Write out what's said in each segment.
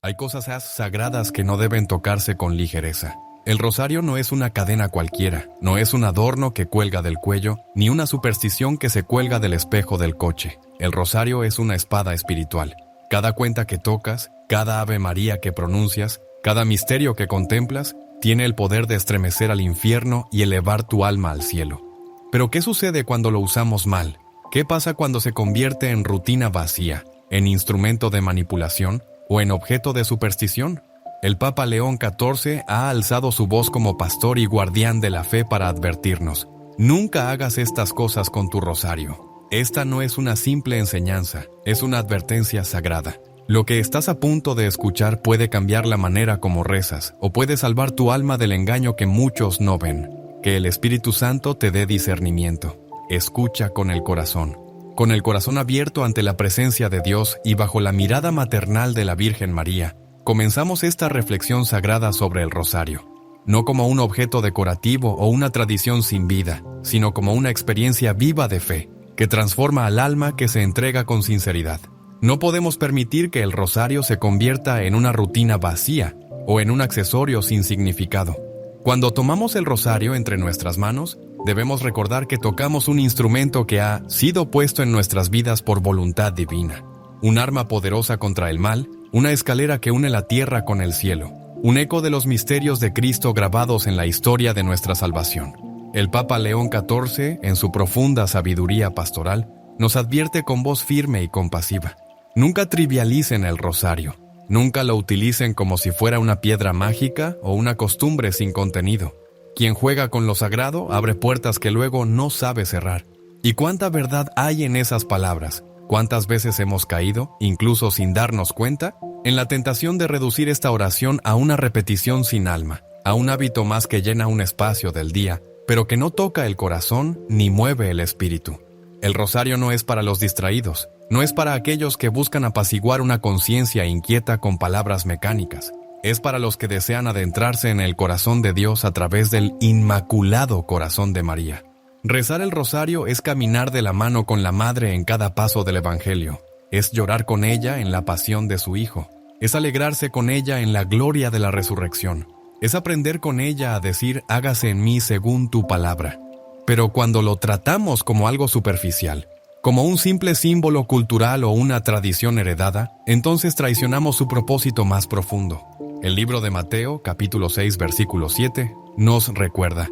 Hay cosas sagradas que no deben tocarse con ligereza. El rosario no es una cadena cualquiera, no es un adorno que cuelga del cuello, ni una superstición que se cuelga del espejo del coche. El rosario es una espada espiritual. Cada cuenta que tocas, cada Ave María que pronuncias, cada misterio que contemplas, tiene el poder de estremecer al infierno y elevar tu alma al cielo. Pero ¿qué sucede cuando lo usamos mal? ¿Qué pasa cuando se convierte en rutina vacía, en instrumento de manipulación o en objeto de superstición? El Papa León XIV ha alzado su voz como pastor y guardián de la fe para advertirnos: nunca hagas estas cosas con tu rosario. Esta no es una simple enseñanza, es una advertencia sagrada. Lo que estás a punto de escuchar puede cambiar la manera como rezas, o puede salvar tu alma del engaño que muchos no ven. Que el Espíritu Santo te dé discernimiento. Escucha con el corazón abierto ante la presencia de Dios y bajo la mirada maternal de la Virgen María. Comenzamos esta reflexión sagrada sobre el rosario, no como un objeto decorativo o una tradición sin vida, sino como una experiencia viva de fe, que transforma al alma que se entrega con sinceridad. No podemos permitir que el rosario se convierta en una rutina vacía o en un accesorio sin significado. Cuando tomamos el rosario entre nuestras manos, debemos recordar que tocamos un instrumento que ha sido puesto en nuestras vidas por voluntad divina. Un arma poderosa contra el mal, una escalera que une la tierra con el cielo, un eco de los misterios de Cristo grabados en la historia de nuestra salvación. El Papa León XIV, en su profunda sabiduría pastoral, nos advierte con voz firme y compasiva: nunca trivialicen el rosario, nunca lo utilicen como si fuera una piedra mágica o una costumbre sin contenido. Quien juega con lo sagrado abre puertas que luego no sabe cerrar. ¿Y cuánta verdad hay en esas palabras? ¿Cuántas veces hemos caído, incluso sin darnos cuenta, en la tentación de reducir esta oración a una repetición sin alma, a un hábito más que llena un espacio del día, pero que no toca el corazón ni mueve el espíritu? El rosario no es para los distraídos, no es para aquellos que buscan apaciguar una conciencia inquieta con palabras mecánicas. Es para los que desean adentrarse en el corazón de Dios a través del Inmaculado Corazón de María. Rezar el rosario es caminar de la mano con la Madre en cada paso del Evangelio. Es llorar con ella en la pasión de su Hijo. Es alegrarse con ella en la gloria de la resurrección. Es aprender con ella a decir: hágase en mí según tu palabra. Pero cuando lo tratamos como algo superficial, como un simple símbolo cultural o una tradición heredada, entonces traicionamos su propósito más profundo. El libro de Mateo, capítulo 6, versículo 7, nos recuerda: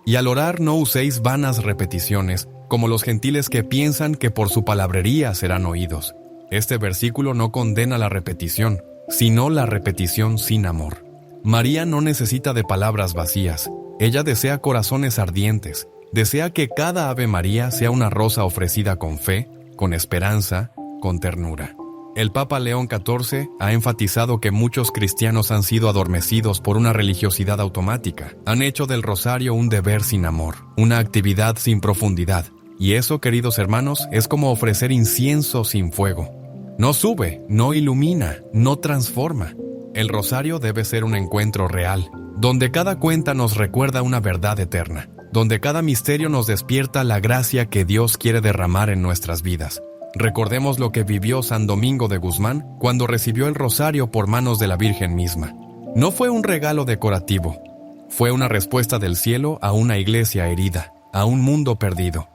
y al orar no uséis vanas repeticiones, como los gentiles que piensan que por su palabrería serán oídos. Este versículo no condena la repetición, sino la repetición sin amor. María no necesita de palabras vacías. Ella desea corazones ardientes. Desea que cada Ave María sea una rosa ofrecida con fe, con esperanza, con ternura. El Papa León XIV ha enfatizado que muchos cristianos han sido adormecidos por una religiosidad automática. Han hecho del rosario un deber sin amor, una actividad sin profundidad. Y eso, queridos hermanos, es como ofrecer incienso sin fuego. No sube, no ilumina, no transforma. El rosario debe ser un encuentro real, donde cada cuenta nos recuerda una verdad eterna, donde cada misterio nos despierta la gracia que Dios quiere derramar en nuestras vidas. Recordemos lo que vivió San Domingo de Guzmán cuando recibió el rosario por manos de la Virgen misma. No fue un regalo decorativo, fue una respuesta del cielo a una iglesia herida, a un mundo perdido.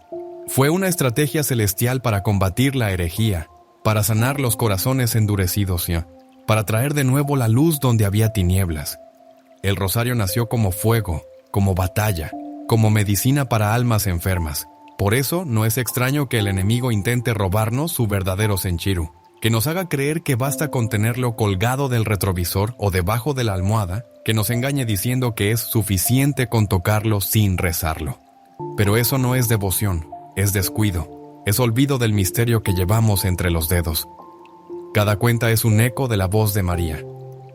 Fue una estrategia celestial para combatir la herejía, para sanar los corazones endurecidos, para traer de nuevo la luz donde había tinieblas. El rosario nació como fuego, como batalla, como medicina para almas enfermas. Por eso no es extraño que el enemigo intente robarnos su verdadero senchiru, que nos haga creer que basta con tenerlo colgado del retrovisor o debajo de la almohada, que nos engañe diciendo que es suficiente con tocarlo sin rezarlo. Pero eso no es devoción, es descuido, es olvido del misterio que llevamos entre los dedos. Cada cuenta es un eco de la voz de María.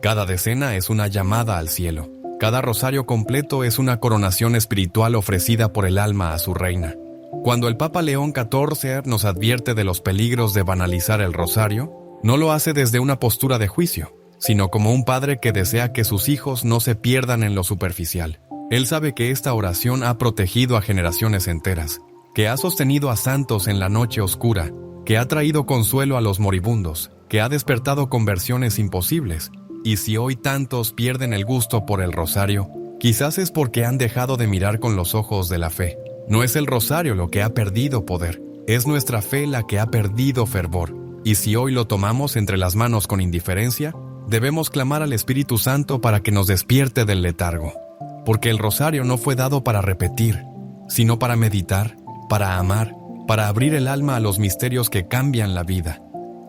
Cada decena es una llamada al cielo. Cada rosario completo es una coronación espiritual ofrecida por el alma a su reina. Cuando el Papa León XIV nos advierte de los peligros de banalizar el rosario, no lo hace desde una postura de juicio, sino como un padre que desea que sus hijos no se pierdan en lo superficial. Él sabe que esta oración ha protegido a generaciones enteras, que ha sostenido a santos en la noche oscura, que ha traído consuelo a los moribundos, que ha despertado conversiones imposibles, Y si hoy tantos pierden el gusto por el rosario, quizás es porque han dejado de mirar con los ojos de la fe. No es el rosario lo que ha perdido poder, es nuestra fe la que ha perdido fervor. Y si hoy lo tomamos entre las manos con indiferencia, debemos clamar al Espíritu Santo para que nos despierte del letargo. Porque el rosario no fue dado para repetir, sino para meditar, para amar, para abrir el alma a los misterios que cambian la vida.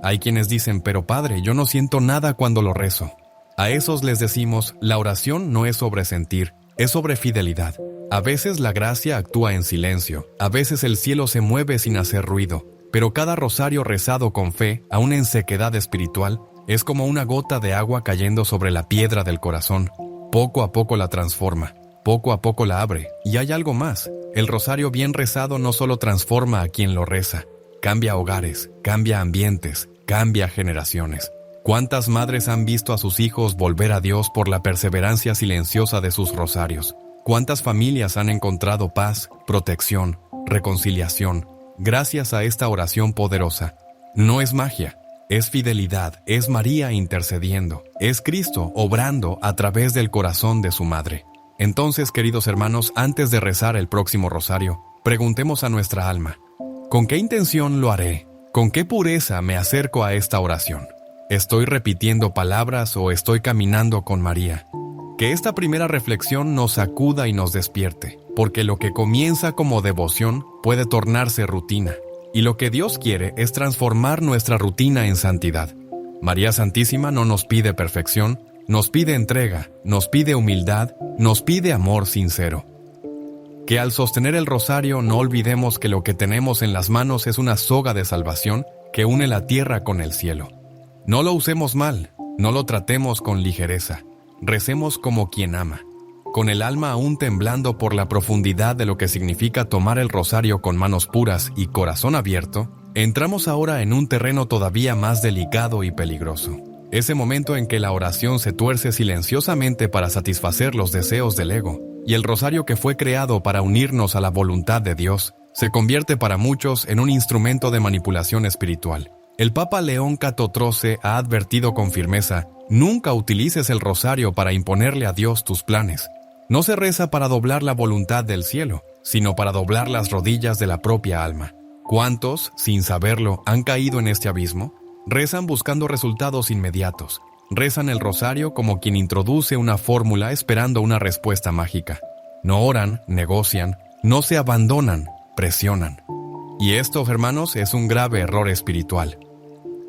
Hay quienes dicen, pero Padre, yo no siento nada cuando lo rezo. A esos les decimos, la oración no es sobre sentir, es sobre fidelidad. A veces la gracia actúa en silencio, a veces el cielo se mueve sin hacer ruido, pero cada rosario rezado con fe, aun en sequedad espiritual, es como una gota de agua cayendo sobre la piedra del corazón. Poco a poco la transforma, poco a poco la abre, y hay algo más. El rosario bien rezado no solo transforma a quien lo reza, cambia hogares, cambia ambientes, cambia generaciones. ¿Cuántas madres han visto a sus hijos volver a Dios por la perseverancia silenciosa de sus rosarios? ¿Cuántas familias han encontrado paz, protección, reconciliación, gracias a esta oración poderosa? No es magia, es fidelidad, es María intercediendo, es Cristo obrando a través del corazón de su madre. Entonces, queridos hermanos, antes de rezar el próximo rosario, preguntemos a nuestra alma, ¿con qué intención lo haré? ¿Con qué pureza me acerco a esta oración? ¿Estoy repitiendo palabras o estoy caminando con María? Que esta primera reflexión nos sacuda y nos despierte, porque lo que comienza como devoción puede tornarse rutina, y lo que Dios quiere es transformar nuestra rutina en santidad. María Santísima no nos pide perfección, nos pide entrega, nos pide humildad, nos pide amor sincero. Que al sostener el rosario no olvidemos que lo que tenemos en las manos es una soga de salvación que une la tierra con el cielo. No lo usemos mal, no lo tratemos con ligereza, recemos como quien ama. Con el alma aún temblando por la profundidad de lo que significa tomar el rosario con manos puras y corazón abierto, entramos ahora en un terreno todavía más delicado y peligroso. Ese momento en que la oración se tuerce silenciosamente para satisfacer los deseos del ego, y el rosario que fue creado para unirnos a la voluntad de Dios, se convierte para muchos en un instrumento de manipulación espiritual. El Papa León XIV ha advertido con firmeza, nunca utilices el rosario para imponerle a Dios tus planes. No se reza para doblar la voluntad del cielo, sino para doblar las rodillas de la propia alma. ¿Cuántos, sin saberlo, han caído en este abismo? Rezan buscando resultados inmediatos. Rezan el rosario como quien introduce una fórmula esperando una respuesta mágica. No oran, negocian, no se abandonan, presionan. Y esto, hermanos, es un grave error espiritual.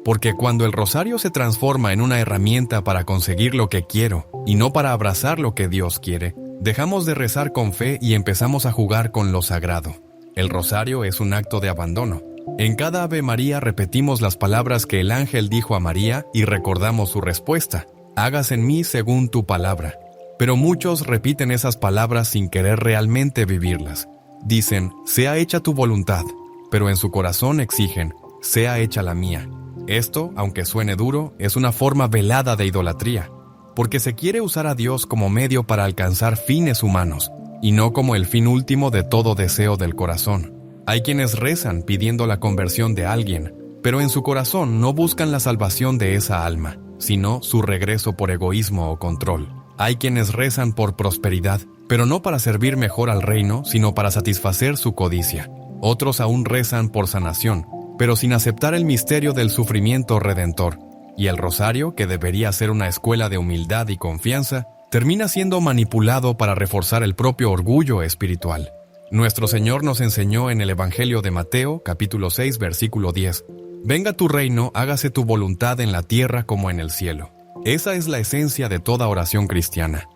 Porque cuando el rosario se transforma en una herramienta para conseguir lo que quiero y no para abrazar lo que Dios quiere, dejamos de rezar con fe y empezamos a jugar con lo sagrado. El rosario es un acto de abandono. En cada Ave María repetimos las palabras que el ángel dijo a María y recordamos su respuesta: hágase en mí según tu palabra. Pero muchos repiten esas palabras sin querer realmente vivirlas. Dicen, sea hecha tu voluntad, pero en su corazón exigen, sea hecha la mía. Esto, aunque suene duro, es una forma velada de idolatría, porque se quiere usar a Dios como medio para alcanzar fines humanos, y no como el fin último de todo deseo del corazón. Hay quienes rezan pidiendo la conversión de alguien, pero en su corazón no buscan la salvación de esa alma, sino su regreso por egoísmo o control. Hay quienes rezan por prosperidad, pero no para servir mejor al reino, sino para satisfacer su codicia. Otros aún rezan por sanación, pero sin aceptar el misterio del sufrimiento redentor. Y el rosario, que debería ser una escuela de humildad y confianza, termina siendo manipulado para reforzar el propio orgullo espiritual. Nuestro Señor nos enseñó en el Evangelio de Mateo, capítulo 6, versículo 10, «Venga tu reino, hágase tu voluntad en la tierra como en el cielo». Esa es la esencia de toda oración cristiana.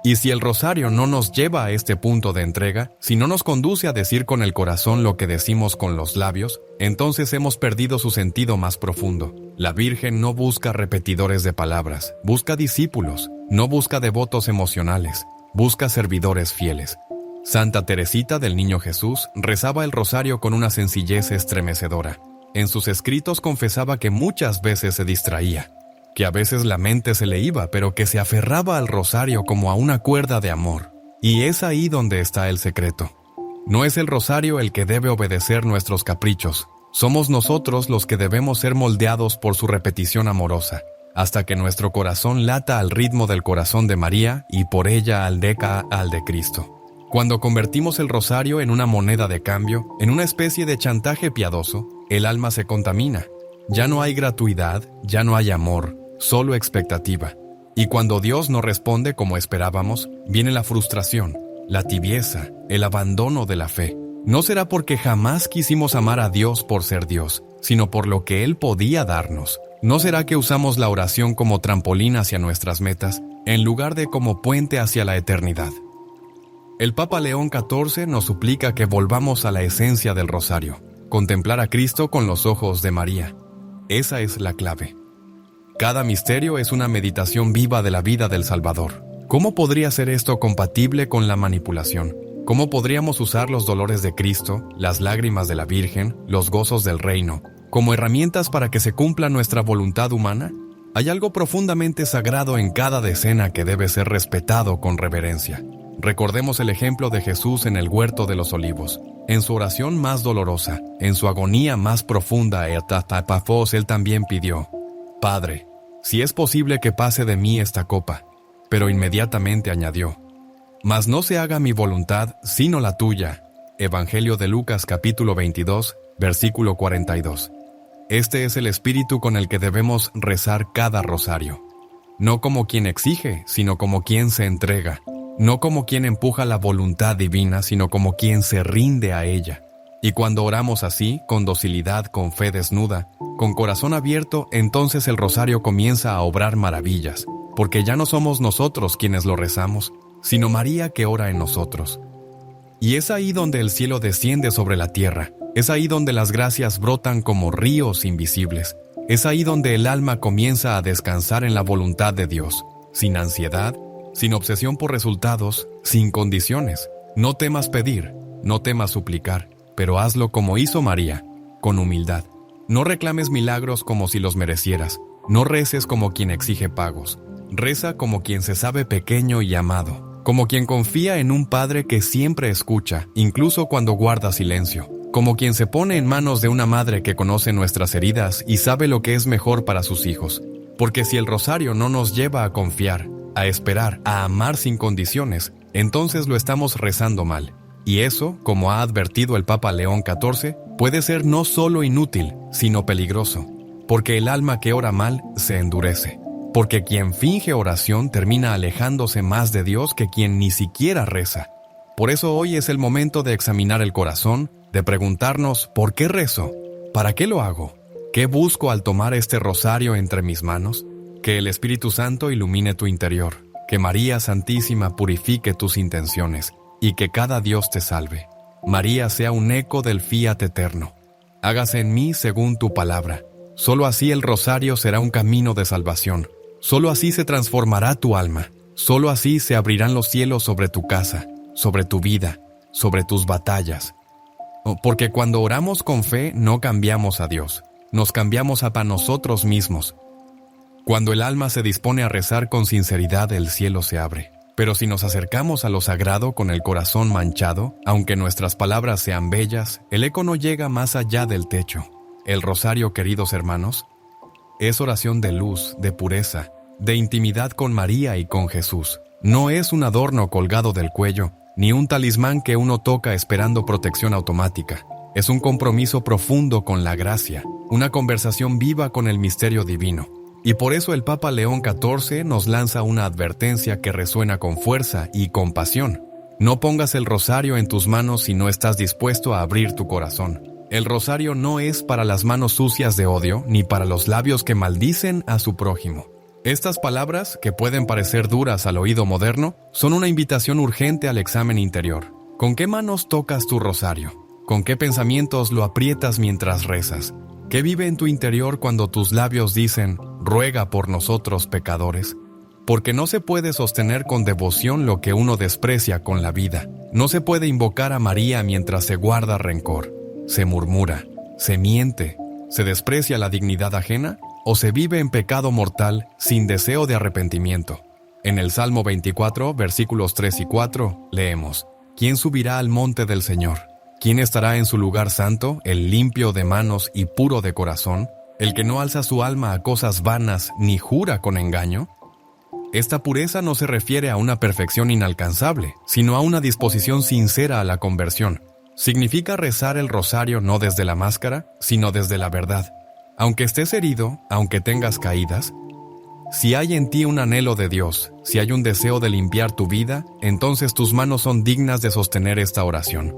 Y si el rosario no nos lleva a este punto de entrega, si no nos conduce a decir con el corazón lo que decimos con los labios, entonces hemos perdido su sentido más profundo. La Virgen no busca repetidores de palabras, busca discípulos, no busca devotos emocionales, busca servidores fieles. Santa Teresita del Niño Jesús rezaba el rosario con una sencillez estremecedora. En sus escritos confesaba que muchas veces se distraía, que a veces la mente se le iba, pero que se aferraba al rosario como a una cuerda de amor. Y es ahí donde está el secreto. No es el rosario el que debe obedecer nuestros caprichos. Somos nosotros los que debemos ser moldeados por su repetición amorosa. hasta que nuestro corazón lata al ritmo del corazón de María y por ella al de Cristo. Cuando convertimos el rosario en una moneda de cambio, en una especie de chantaje piadoso, el alma se contamina. Ya no hay gratuidad, ya no hay amor, solo expectativa. Y cuando Dios no responde como esperábamos, viene la frustración, la tibieza, el abandono de la fe. No será porque jamás quisimos amar a Dios por ser Dios, sino por lo que Él podía darnos. ¿No será que usamos la oración como trampolín hacia nuestras metas, en lugar de como puente hacia la eternidad? El Papa León XIV nos suplica que volvamos a la esencia del rosario, contemplar a Cristo con los ojos de María. Esa es la clave. Cada misterio es una meditación viva de la vida del Salvador. ¿Cómo podría ser esto compatible con la manipulación? ¿Cómo podríamos usar los dolores de Cristo, las lágrimas de la Virgen, los gozos del reino, como herramientas para que se cumpla nuestra voluntad humana? Hay algo profundamente sagrado en cada decena que debe ser respetado con reverencia. Recordemos el ejemplo de Jesús en el huerto de los olivos. En su oración más dolorosa, en su agonía más profunda, Él también pidió: Padre, si es posible que pase de mí esta copa. Pero inmediatamente añadió: Mas no se haga mi voluntad, sino la tuya. Evangelio de Lucas capítulo 22, versículo 42. Este es el espíritu con el que debemos rezar cada rosario. No como quien exige, sino como quien se entrega. No como quien empuja la voluntad divina, sino como quien se rinde a ella. Y cuando oramos así, con docilidad, con fe desnuda, con corazón abierto, entonces el rosario comienza a obrar maravillas, porque ya no somos nosotros quienes lo rezamos, sino María que ora en nosotros. Y es ahí donde el cielo desciende sobre la tierra, es ahí donde las gracias brotan como ríos invisibles, es ahí donde el alma comienza a descansar en la voluntad de Dios, sin ansiedad, sin obsesión por resultados, sin condiciones. No temas pedir, no temas suplicar, pero hazlo como hizo María, con humildad. No reclames milagros como si los merecieras, no reces como quien exige pagos. Reza como quien se sabe pequeño y amado, como quien confía en un Padre que siempre escucha, incluso cuando guarda silencio, como quien se pone en manos de una madre que conoce nuestras heridas y sabe lo que es mejor para sus hijos. Porque si el rosario no nos lleva a confiar, a esperar, a amar sin condiciones, entonces lo estamos rezando mal. Y eso, como ha advertido el Papa León XIV, puede ser no solo inútil, sino peligroso, porque el alma que ora mal se endurece. Porque quien finge oración termina alejándose más de Dios que quien ni siquiera reza. Por eso hoy es el momento de examinar el corazón, de preguntarnos ¿por qué rezo? ¿Para qué lo hago? ¿Qué busco al tomar este rosario entre mis manos? Que el Espíritu Santo ilumine tu interior, que María Santísima purifique tus intenciones y que cada Dios te salve. María sea un eco del fiat eterno. Hágase en mí según tu palabra. Solo así el rosario será un camino de salvación. Solo así se transformará tu alma. Solo así se abrirán los cielos sobre tu casa, sobre tu vida, sobre tus batallas. Porque cuando oramos con fe no cambiamos a Dios, nos cambiamos a nosotros mismos. Cuando el alma se dispone a rezar con sinceridad, el cielo se abre. Pero si nos acercamos a lo sagrado con el corazón manchado, aunque nuestras palabras sean bellas, el eco no llega más allá del techo. El rosario, queridos hermanos, es oración de luz, de pureza, de intimidad con María y con Jesús. No es un adorno colgado del cuello, ni un talismán que uno toca esperando protección automática. Es un compromiso profundo con la gracia, una conversación viva con el misterio divino. Y por eso el Papa León XIV nos lanza una advertencia que resuena con fuerza y compasión. No pongas el rosario en tus manos si no estás dispuesto a abrir tu corazón. El rosario no es para las manos sucias de odio, ni para los labios que maldicen a su prójimo. Estas palabras, que pueden parecer duras al oído moderno, son una invitación urgente al examen interior. ¿Con qué manos tocas tu rosario? ¿Con qué pensamientos lo aprietas mientras rezas? ¿Qué vive en tu interior cuando tus labios dicen, ruega por nosotros pecadores? Porque no se puede sostener con devoción lo que uno desprecia con la vida. No se puede invocar a María mientras se guarda rencor. Se murmura, se miente, se desprecia la dignidad ajena o se vive en pecado mortal sin deseo de arrepentimiento. En el Salmo 24, versículos 3 y 4, leemos: ¿Quién subirá al monte del Señor? ¿Quién estará en su lugar santo, el limpio de manos y puro de corazón? el que no alza su alma a cosas vanas ni jura con engaño. Esta pureza no se refiere a una perfección inalcanzable, sino a una disposición sincera a la conversión. Significa rezar el rosario no desde la máscara, sino desde la verdad. Aunque estés herido, aunque tengas caídas, si hay en ti un anhelo de Dios, si hay un deseo de limpiar tu vida, entonces tus manos son dignas de sostener esta oración.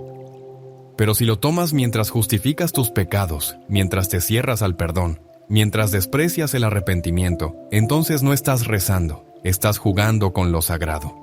Pero si lo tomas mientras justificas tus pecados, mientras te cierras al perdón, mientras desprecias el arrepentimiento, entonces no estás rezando, estás jugando con lo sagrado.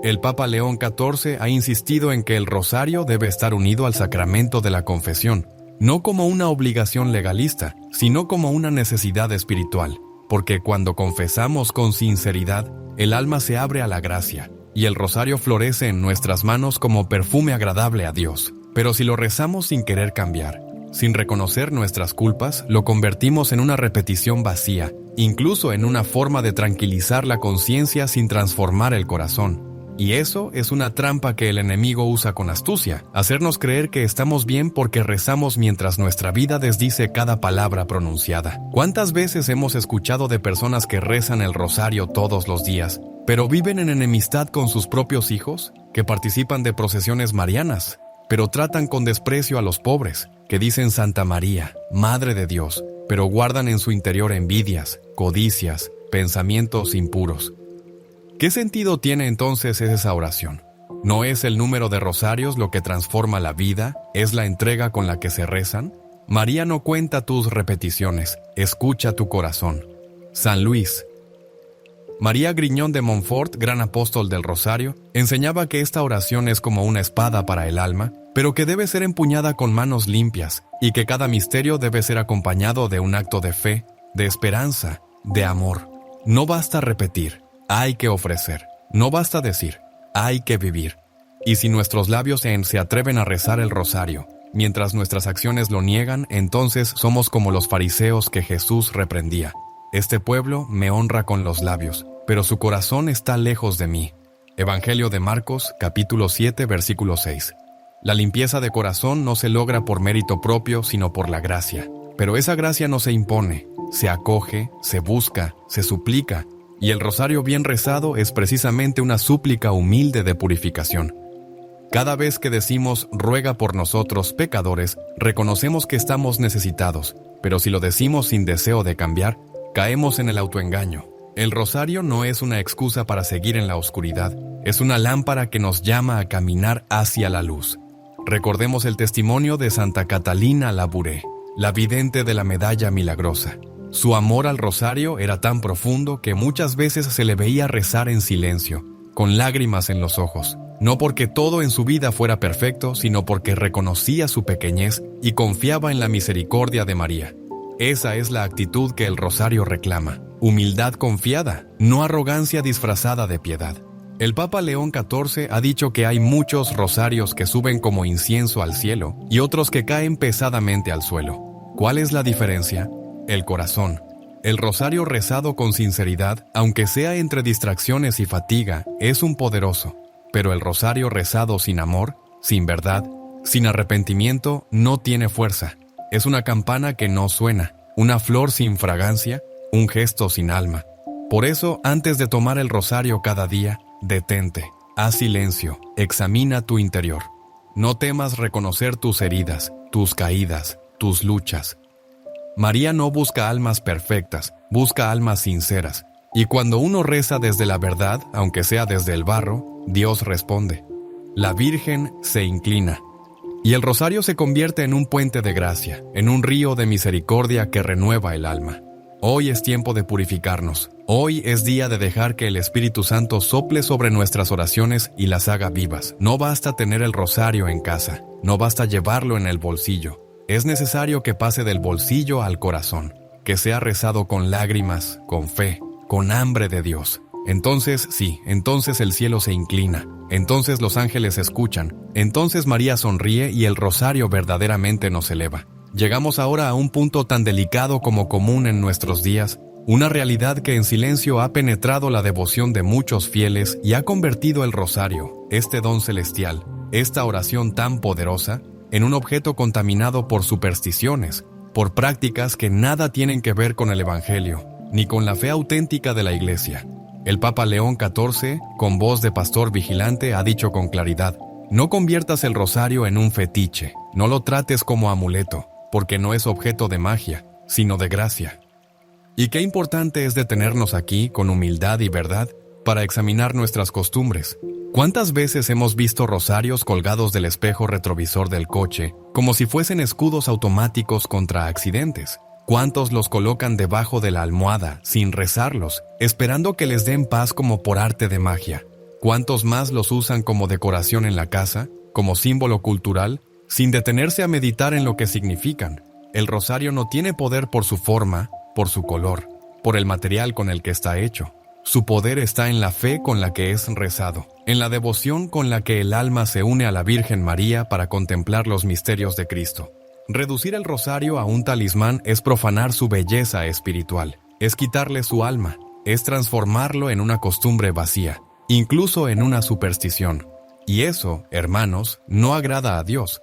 El Papa León XIV ha insistido en que el rosario debe estar unido al sacramento de la confesión, no como una obligación legalista, sino como una necesidad espiritual, porque cuando confesamos con sinceridad, el alma se abre a la gracia, y el rosario florece en nuestras manos como perfume agradable a Dios. Pero si lo rezamos sin querer cambiar, sin reconocer nuestras culpas, lo convertimos en una repetición vacía, incluso en una forma de tranquilizar la conciencia sin transformar el corazón. Y eso es una trampa que el enemigo usa con astucia, hacernos creer que estamos bien porque rezamos mientras nuestra vida desdice cada palabra pronunciada. ¿Cuántas veces hemos escuchado de personas que rezan el rosario todos los días, pero viven en enemistad con sus propios hijos, que participan de procesiones marianas, pero tratan con desprecio a los pobres, que dicen Santa María, Madre de Dios, pero guardan en su interior envidias, codicias, pensamientos impuros? ¿Qué sentido tiene entonces esa oración? ¿No es el número de rosarios lo que transforma la vida? ¿Es la entrega con la que se rezan? María no cuenta tus repeticiones, escucha tu corazón. San Luis. María Griñón de Montfort, gran apóstol del rosario, enseñaba que esta oración es como una espada para el alma, pero que debe ser empuñada con manos limpias, y que cada misterio debe ser acompañado de un acto de fe, de esperanza, de amor. No basta repetir, hay que ofrecer. No basta decir, hay que vivir. Y si nuestros labios se atreven a rezar el rosario, mientras nuestras acciones lo niegan, entonces somos como los fariseos que Jesús reprendía. Este pueblo me honra con los labios, pero su corazón está lejos de mí. Evangelio de Marcos, capítulo 7, versículo 6. La limpieza de corazón no se logra por mérito propio, sino por la gracia. Pero esa gracia no se impone, se acoge, se busca, se suplica, y el rosario bien rezado es precisamente una súplica humilde de purificación. Cada vez que decimos ruega por nosotros pecadores, reconocemos que estamos necesitados, pero si lo decimos sin deseo de cambiar, caemos en el autoengaño. El rosario no es una excusa para seguir en la oscuridad, es una lámpara que nos llama a caminar hacia la luz. Recordemos el testimonio de Santa Catalina Labouré, la vidente de la medalla milagrosa. Su amor al rosario era tan profundo que muchas veces se le veía rezar en silencio, con lágrimas en los ojos, no porque todo en su vida fuera perfecto, sino porque reconocía su pequeñez y confiaba en la misericordia de María. Esa es la actitud que el rosario reclama, humildad confiada, no arrogancia disfrazada de piedad. El Papa León XIV ha dicho que hay muchos rosarios que suben como incienso al cielo y otros que caen pesadamente al suelo. ¿Cuál es la diferencia? El corazón. El rosario rezado con sinceridad, aunque sea entre distracciones y fatiga, es un poderoso. Pero el rosario rezado sin amor, sin verdad, sin arrepentimiento, no tiene fuerza. Es una campana que no suena, una flor sin fragancia, un gesto sin alma. Por eso, antes de tomar el rosario cada día, detente, haz silencio, examina tu interior. No temas reconocer tus heridas, tus caídas, tus luchas. María no busca almas perfectas, busca almas sinceras. Y cuando uno reza desde la verdad, aunque sea desde el barro, Dios responde. La Virgen se inclina. Y el rosario se convierte en un puente de gracia, en un río de misericordia que renueva el alma. Hoy es tiempo de purificarnos. Hoy es día de dejar que el Espíritu Santo sople sobre nuestras oraciones y las haga vivas. No basta tener el rosario en casa, no basta llevarlo en el bolsillo. Es necesario que pase del bolsillo al corazón, que sea rezado con lágrimas, con fe, con hambre de Dios. Entonces, sí, entonces el cielo se inclina, entonces los ángeles escuchan, entonces María sonríe y el rosario verdaderamente nos eleva. Llegamos ahora a un punto tan delicado como común en nuestros días, una realidad que en silencio ha penetrado la devoción de muchos fieles y ha convertido el rosario, este don celestial, esta oración tan poderosa, en un objeto contaminado por supersticiones, por prácticas que nada tienen que ver con el Evangelio, ni con la fe auténtica de la Iglesia. El Papa León XIV, con voz de pastor vigilante, ha dicho con claridad: no conviertas el rosario en un fetiche, no lo trates como amuleto, porque no es objeto de magia, sino de gracia. Y qué importante es detenernos aquí, con humildad y verdad, para examinar nuestras costumbres. ¿Cuántas veces hemos visto rosarios colgados del espejo retrovisor del coche, como si fuesen escudos automáticos contra accidentes? ¿Cuántos los colocan debajo de la almohada, sin rezarlos, esperando que les den paz como por arte de magia? ¿Cuántos más los usan como decoración en la casa, como símbolo cultural, sin detenerse a meditar en lo que significan? El rosario no tiene poder por su forma, por su color, por el material con el que está hecho. Su poder está en la fe con la que es rezado, en la devoción con la que el alma se une a la Virgen María para contemplar los misterios de Cristo. Reducir el rosario a un talismán es profanar su belleza espiritual, es quitarle su alma, es transformarlo en una costumbre vacía, incluso en una superstición. Y eso, hermanos, no agrada a Dios.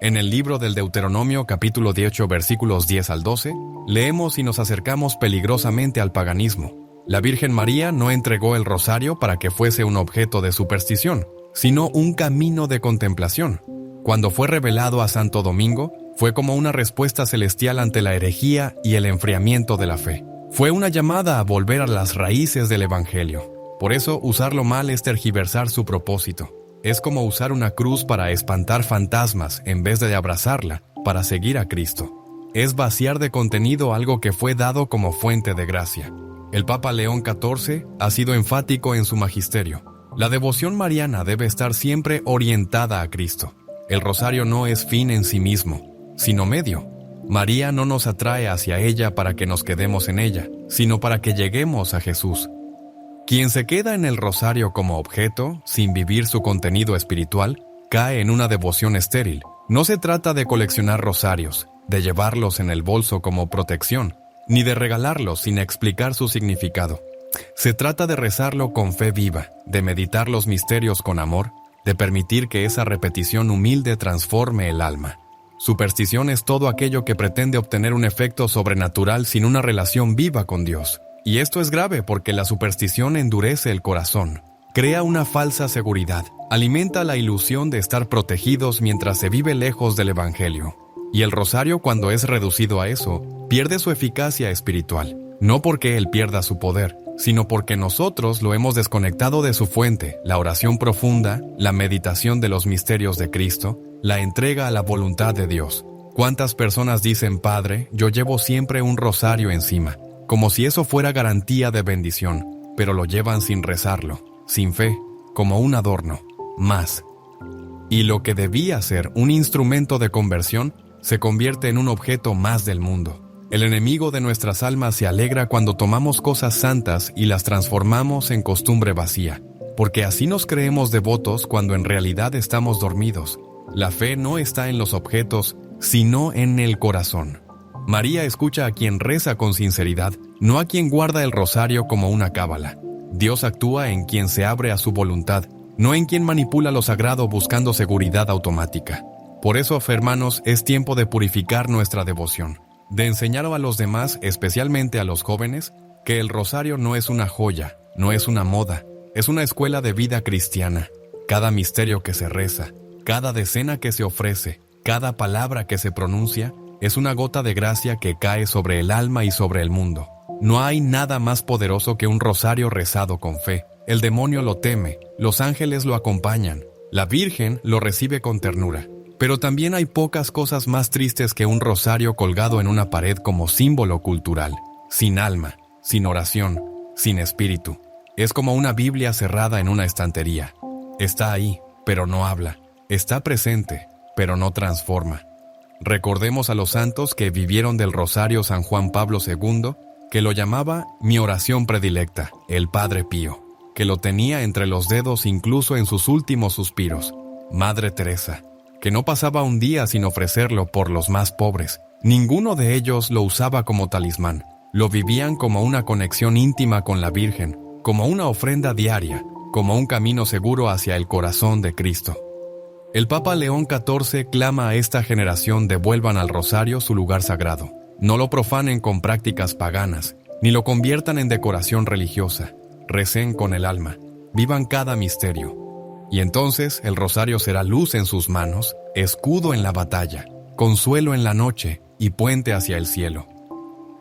En el libro del Deuteronomio, capítulo 18, versículos 10 al 12, leemos y nos acercamos peligrosamente al paganismo. La Virgen María no entregó el rosario para que fuese un objeto de superstición, sino un camino de contemplación. Cuando fue revelado a Santo Domingo, fue como una respuesta celestial ante la herejía y el enfriamiento de la fe. Fue una llamada a volver a las raíces del Evangelio. Por eso, usarlo mal es tergiversar su propósito. Es como usar una cruz para espantar fantasmas en vez de abrazarla para seguir a Cristo. Es vaciar de contenido algo que fue dado como fuente de gracia. El Papa León XIV ha sido enfático en su magisterio. La devoción mariana debe estar siempre orientada a Cristo. El rosario no es fin en sí mismo, sino medio. María no nos atrae hacia ella para que nos quedemos en ella, sino para que lleguemos a Jesús. Quien se queda en el rosario como objeto, sin vivir su contenido espiritual, cae en una devoción estéril. No se trata de coleccionar rosarios, de llevarlos en el bolso como protección, ni de regalarlos sin explicar su significado. Se trata de rezarlo con fe viva, de meditar los misterios con amor, de permitir que esa repetición humilde transforme el alma. Superstición es todo aquello que pretende obtener un efecto sobrenatural sin una relación viva con Dios. Y esto es grave porque la superstición endurece el corazón, crea una falsa seguridad, alimenta la ilusión de estar protegidos mientras se vive lejos del Evangelio. Y el rosario, cuando es reducido a eso, pierde su eficacia espiritual, no porque él pierda su poder, sino porque nosotros lo hemos desconectado de su fuente, la oración profunda, la meditación de los misterios de Cristo, la entrega a la voluntad de Dios. ¿Cuántas personas dicen: Padre, yo llevo siempre un rosario encima, como si eso fuera garantía de bendición, pero lo llevan sin rezarlo, sin fe, como un adorno, más? Y lo que debía ser un instrumento de conversión, se convierte en un objeto más del mundo. El enemigo de nuestras almas se alegra cuando tomamos cosas santas y las transformamos en costumbre vacía, porque así nos creemos devotos cuando en realidad estamos dormidos. La fe no está en los objetos, sino en el corazón. María escucha a quien reza con sinceridad, no a quien guarda el rosario como una cábala. Dios actúa en quien se abre a su voluntad, no en quien manipula lo sagrado buscando seguridad automática. Por eso, hermanos, es tiempo de purificar nuestra devoción, de enseñar a los demás, especialmente a los jóvenes, que el rosario no es una joya, no es una moda, es una escuela de vida cristiana. Cada misterio que se reza, cada decena que se ofrece, cada palabra que se pronuncia, es una gota de gracia que cae sobre el alma y sobre el mundo. No hay nada más poderoso que un rosario rezado con fe. El demonio lo teme, los ángeles lo acompañan, la Virgen lo recibe con ternura. Pero también hay pocas cosas más tristes que un rosario colgado en una pared como símbolo cultural, sin alma, sin oración, sin espíritu. Es como una Biblia cerrada en una estantería. Está ahí, pero no habla. Está presente, pero no transforma. Recordemos a los santos que vivieron del rosario. San Juan Pablo II, que lo llamaba mi oración predilecta, el Padre Pío, que lo tenía entre los dedos incluso en sus últimos suspiros. Madre Teresa, que no pasaba un día sin ofrecerlo por los más pobres. Ninguno de ellos lo usaba como talismán. Lo vivían como una conexión íntima con la Virgen, como una ofrenda diaria, como un camino seguro hacia el corazón de Cristo. El Papa León XIV clama a esta generación devuelvan al rosario su lugar sagrado. No lo profanen con prácticas paganas, ni lo conviertan en decoración religiosa. Recen con el alma, vivan cada misterio. Y entonces el rosario será luz en sus manos, escudo en la batalla, consuelo en la noche y puente hacia el cielo.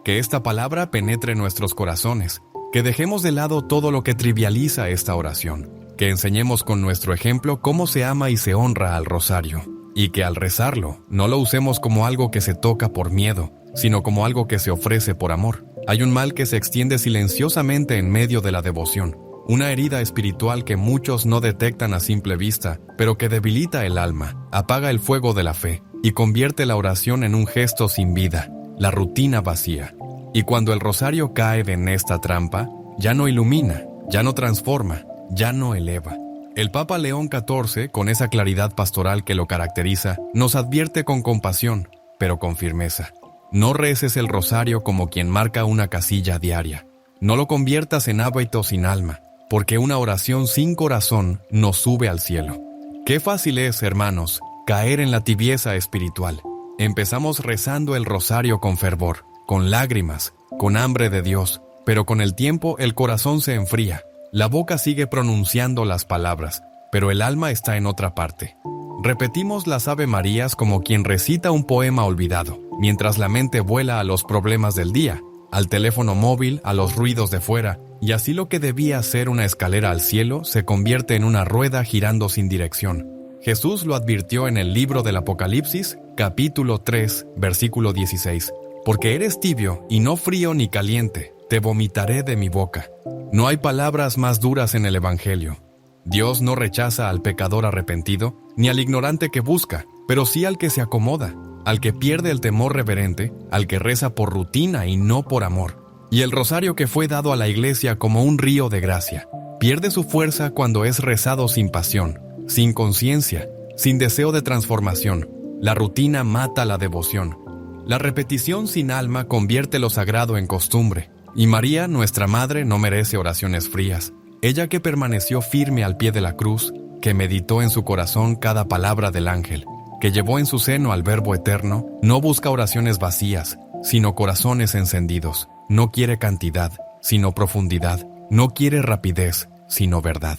Que esta palabra penetre nuestros corazones, que dejemos de lado todo lo que trivializa esta oración, que enseñemos con nuestro ejemplo cómo se ama y se honra al rosario, y que al rezarlo no lo usemos como algo que se toca por miedo, sino como algo que se ofrece por amor. Hay un mal que se extiende silenciosamente en medio de la devoción, una herida espiritual que muchos no detectan a simple vista, pero que debilita el alma, apaga el fuego de la fe y convierte la oración en un gesto sin vida, la rutina vacía. Y cuando el rosario cae en esta trampa, ya no ilumina, ya no transforma, ya no eleva. El Papa León XIV, con esa claridad pastoral que lo caracteriza, nos advierte con compasión, pero con firmeza. No reces el rosario como quien marca una casilla diaria. No lo conviertas en hábito sin alma, porque una oración sin corazón no sube al cielo. Qué fácil es, hermanos, caer en la tibieza espiritual. Empezamos rezando el rosario con fervor, con lágrimas, con hambre de Dios, pero con el tiempo el corazón se enfría. La boca sigue pronunciando las palabras, pero el alma está en otra parte. Repetimos las Ave Marías como quien recita un poema olvidado, mientras la mente vuela a los problemas del día, al teléfono móvil, a los ruidos de fuera, y así lo que debía ser una escalera al cielo se convierte en una rueda girando sin dirección. Jesús lo advirtió en el libro del Apocalipsis, capítulo 3, versículo 16. Porque eres tibio y no frío ni caliente, te vomitaré de mi boca. No hay palabras más duras en el Evangelio. Dios no rechaza al pecador arrepentido, ni al ignorante que busca, pero sí al que se acomoda, al que pierde el temor reverente, al que reza por rutina y no por amor. Y el rosario que fue dado a la iglesia como un río de gracia, pierde su fuerza cuando es rezado sin pasión, sin conciencia, sin deseo de transformación. La rutina mata la devoción. La repetición sin alma convierte lo sagrado en costumbre. Y María, nuestra Madre, no merece oraciones frías. Ella que permaneció firme al pie de la cruz, que meditó en su corazón cada palabra del ángel, que llevó en su seno al Verbo eterno, no busca oraciones vacías, sino corazones encendidos. No quiere cantidad, sino profundidad. No quiere rapidez, sino verdad.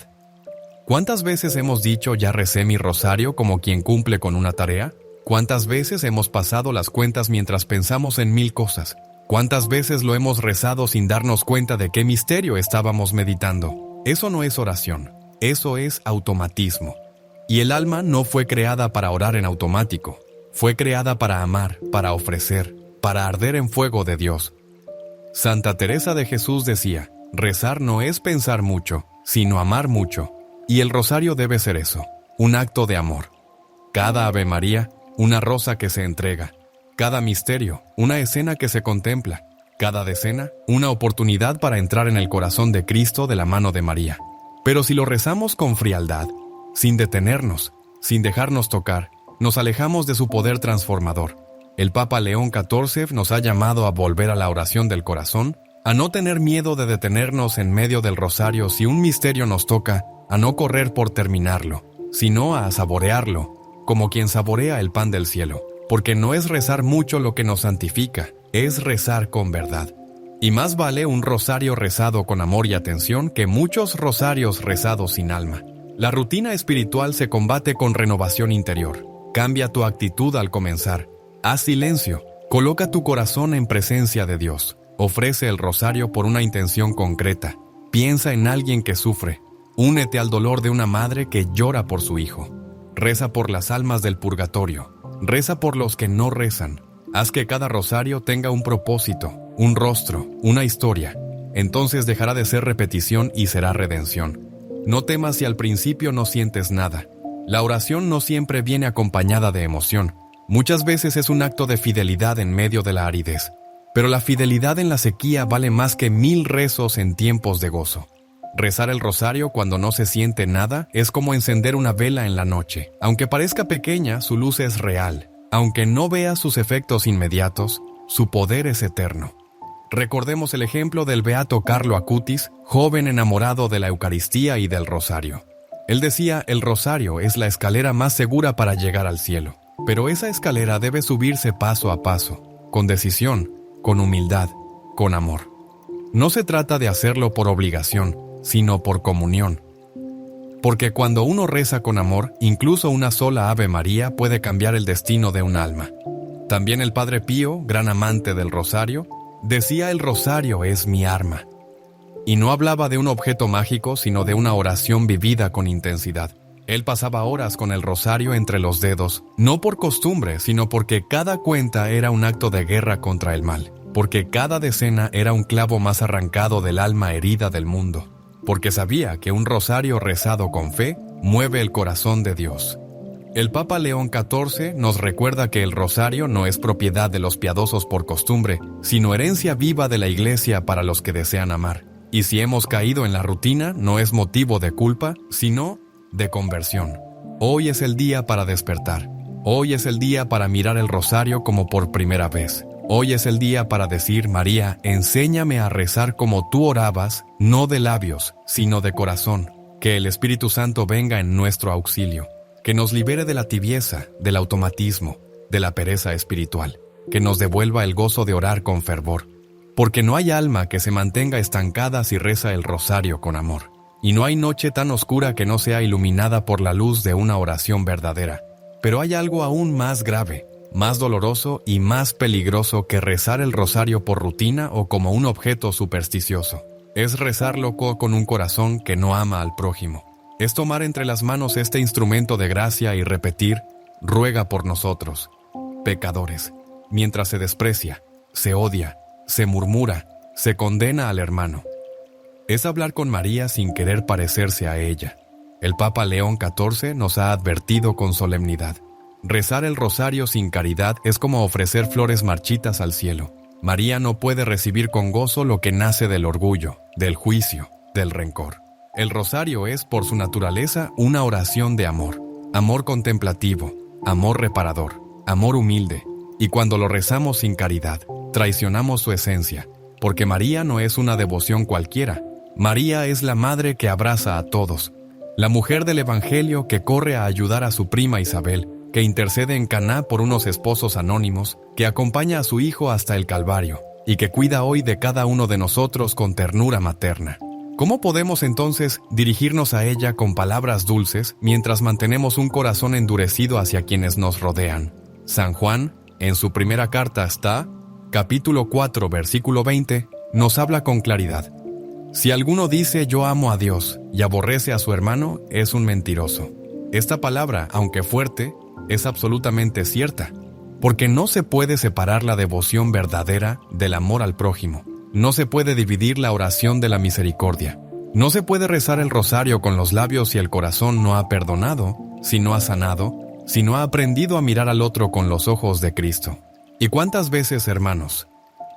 ¿Cuántas veces hemos dicho ya recé mi rosario como quien cumple con una tarea? ¿Cuántas veces hemos pasado las cuentas mientras pensamos en mil cosas? ¿Cuántas veces lo hemos rezado sin darnos cuenta de qué misterio estábamos meditando? Eso no es oración, eso es automatismo. Y el alma no fue creada para orar en automático, fue creada para amar, para ofrecer, para arder en fuego de Dios. Santa Teresa de Jesús decía, rezar no es pensar mucho, sino amar mucho. Y el rosario debe ser eso, un acto de amor. Cada Ave María, una rosa que se entrega. Cada misterio, una escena que se contempla. Cada decena, una oportunidad para entrar en el corazón de Cristo de la mano de María. Pero si lo rezamos con frialdad, sin detenernos, sin dejarnos tocar, nos alejamos de su poder transformador. El Papa León XIV nos ha llamado a volver a la oración del corazón, a no tener miedo de detenernos en medio del rosario si un misterio nos toca, a no correr por terminarlo, sino a saborearlo, como quien saborea el pan del cielo. Porque no es rezar mucho lo que nos santifica, es rezar con verdad. Y más vale un rosario rezado con amor y atención que muchos rosarios rezados sin alma. La rutina espiritual se combate con renovación interior. Cambia tu actitud al comenzar. Haz silencio. Coloca tu corazón en presencia de Dios. Ofrece el rosario por una intención concreta. Piensa en alguien que sufre. Únete al dolor de una madre que llora por su hijo. Reza por las almas del purgatorio. Reza por los que no rezan. Haz que cada rosario tenga un propósito, un rostro, una historia. Entonces dejará de ser repetición y será redención. No temas si al principio no sientes nada. La oración no siempre viene acompañada de emoción. Muchas veces es un acto de fidelidad en medio de la aridez. Pero la fidelidad en la sequía vale más que 1000 rezos en tiempos de gozo. Rezar el rosario cuando no se siente nada es como encender una vela en la noche. Aunque parezca pequeña, su luz es real. Aunque no vea sus efectos inmediatos, su poder es eterno. Recordemos el ejemplo del beato Carlo Acutis, joven enamorado de la Eucaristía y del rosario. Él decía, el rosario es la escalera más segura para llegar al cielo. Pero esa escalera debe subirse paso a paso, con decisión, con humildad, con amor. No se trata de hacerlo por obligación, sino por comunión. Porque cuando uno reza con amor, incluso una sola Ave María puede cambiar el destino de un alma. También el Padre Pío, gran amante del rosario, decía el rosario es mi arma. Y no hablaba de un objeto mágico, sino de una oración vivida con intensidad. Él pasaba horas con el rosario entre los dedos, no por costumbre, sino porque cada cuenta era un acto de guerra contra el mal, porque cada decena era un clavo más arrancado del alma herida del mundo, porque sabía que un rosario rezado con fe mueve el corazón de Dios. El Papa León XIV nos recuerda que el rosario no es propiedad de los piadosos por costumbre, sino herencia viva de la Iglesia para los que desean amar. Y si hemos caído en la rutina, no es motivo de culpa, sino de conversión. Hoy es el día para despertar. Hoy es el día para mirar el rosario como por primera vez. Hoy es el día para decir, María, enséñame a rezar como tú orabas, no de labios, sino de corazón. Que el Espíritu Santo venga en nuestro auxilio. Que nos libere de la tibieza, del automatismo, de la pereza espiritual. Que nos devuelva el gozo de orar con fervor. Porque no hay alma que se mantenga estancada si reza el rosario con amor. Y no hay noche tan oscura que no sea iluminada por la luz de una oración verdadera. Pero hay algo aún más grave, más doloroso y más peligroso que rezar el rosario por rutina o como un objeto supersticioso. Es rezarlo con un corazón que no ama al prójimo. Es tomar entre las manos este instrumento de gracia y repetir, ruega por nosotros, pecadores, mientras se desprecia, se odia, se murmura, se condena al hermano. Es hablar con María sin querer parecerse a ella. El Papa León XIV nos ha advertido con solemnidad. Rezar el rosario sin caridad es como ofrecer flores marchitas al cielo. María no puede recibir con gozo lo que nace del orgullo, del juicio, del rencor. El rosario es, por su naturaleza, una oración de amor. Amor contemplativo, amor reparador, amor humilde. Y cuando lo rezamos sin caridad, traicionamos su esencia, porque María no es una devoción cualquiera. María es la madre que abraza a todos, la mujer del Evangelio que corre a ayudar a su prima Isabel, que intercede en Caná por unos esposos anónimos, que acompaña a su hijo hasta el Calvario, y que cuida hoy de cada uno de nosotros con ternura materna. ¿Cómo podemos entonces dirigirnos a ella con palabras dulces mientras mantenemos un corazón endurecido hacia quienes nos rodean? San Juan, en su primera carta hasta capítulo 4, versículo 20, nos habla con claridad. Si alguno dice yo amo a Dios y aborrece a su hermano, es un mentiroso. Esta palabra, aunque fuerte, es absolutamente cierta, porque no se puede separar la devoción verdadera del amor al prójimo. No se puede dividir la oración de la misericordia. No se puede rezar el rosario con los labios si el corazón no ha perdonado, si no ha sanado, si no ha aprendido a mirar al otro con los ojos de Cristo. ¿Y cuántas veces, hermanos,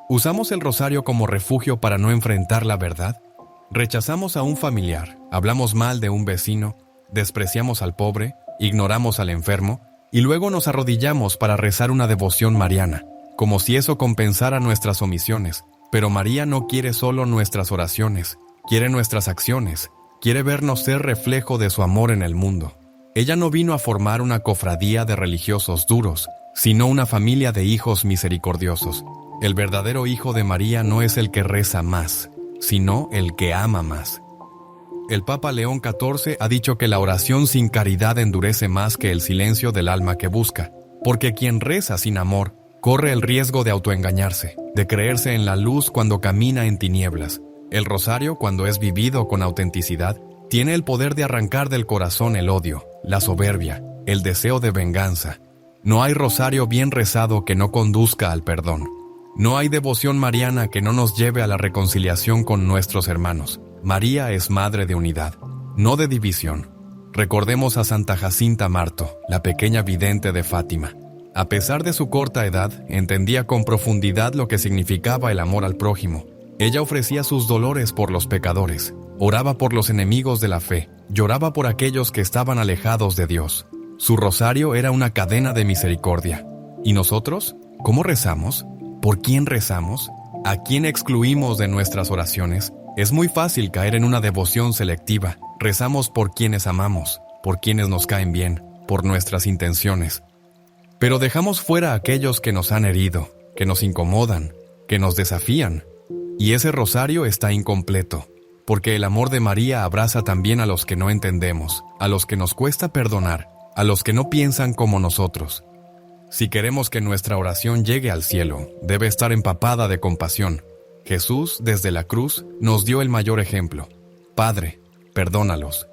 usamos el rosario como refugio para no enfrentar la verdad? Rechazamos a un familiar, hablamos mal de un vecino, despreciamos al pobre, ignoramos al enfermo, y luego nos arrodillamos para rezar una devoción mariana, como si eso compensara nuestras omisiones. Pero María no quiere solo nuestras oraciones, quiere nuestras acciones, quiere vernos ser reflejo de su amor en el mundo. Ella no vino a formar una cofradía de religiosos duros, sino una familia de hijos misericordiosos. El verdadero hijo de María no es el que reza más, sino el que ama más. El Papa León XIV ha dicho que la oración sin caridad endurece más que el silencio del alma que busca, porque quien reza sin amor corre el riesgo de autoengañarse, de creerse en la luz cuando camina en tinieblas. El rosario, cuando es vivido con autenticidad, tiene el poder de arrancar del corazón el odio, la soberbia, el deseo de venganza. No hay rosario bien rezado que no conduzca al perdón. No hay devoción mariana que no nos lleve a la reconciliación con nuestros hermanos. María es madre de unidad, no de división. Recordemos a Santa Jacinta Marto, la pequeña vidente de Fátima. A pesar de su corta edad, entendía con profundidad lo que significaba el amor al prójimo. Ella ofrecía sus dolores por los pecadores, oraba por los enemigos de la fe, lloraba por aquellos que estaban alejados de Dios. Su rosario era una cadena de misericordia. ¿Y nosotros? ¿Cómo rezamos? ¿Por quién rezamos? ¿A quién excluimos de nuestras oraciones? Es muy fácil caer en una devoción selectiva. Rezamos por quienes amamos, por quienes nos caen bien, por nuestras intenciones. Pero dejamos fuera a aquellos que nos han herido, que nos incomodan, que nos desafían. Y ese rosario está incompleto, porque el amor de María abraza también a los que no entendemos, a los que nos cuesta perdonar, a los que no piensan como nosotros. Si queremos que nuestra oración llegue al cielo, debe estar empapada de compasión. Jesús, desde la cruz, nos dio el mayor ejemplo. Padre, perdónalos,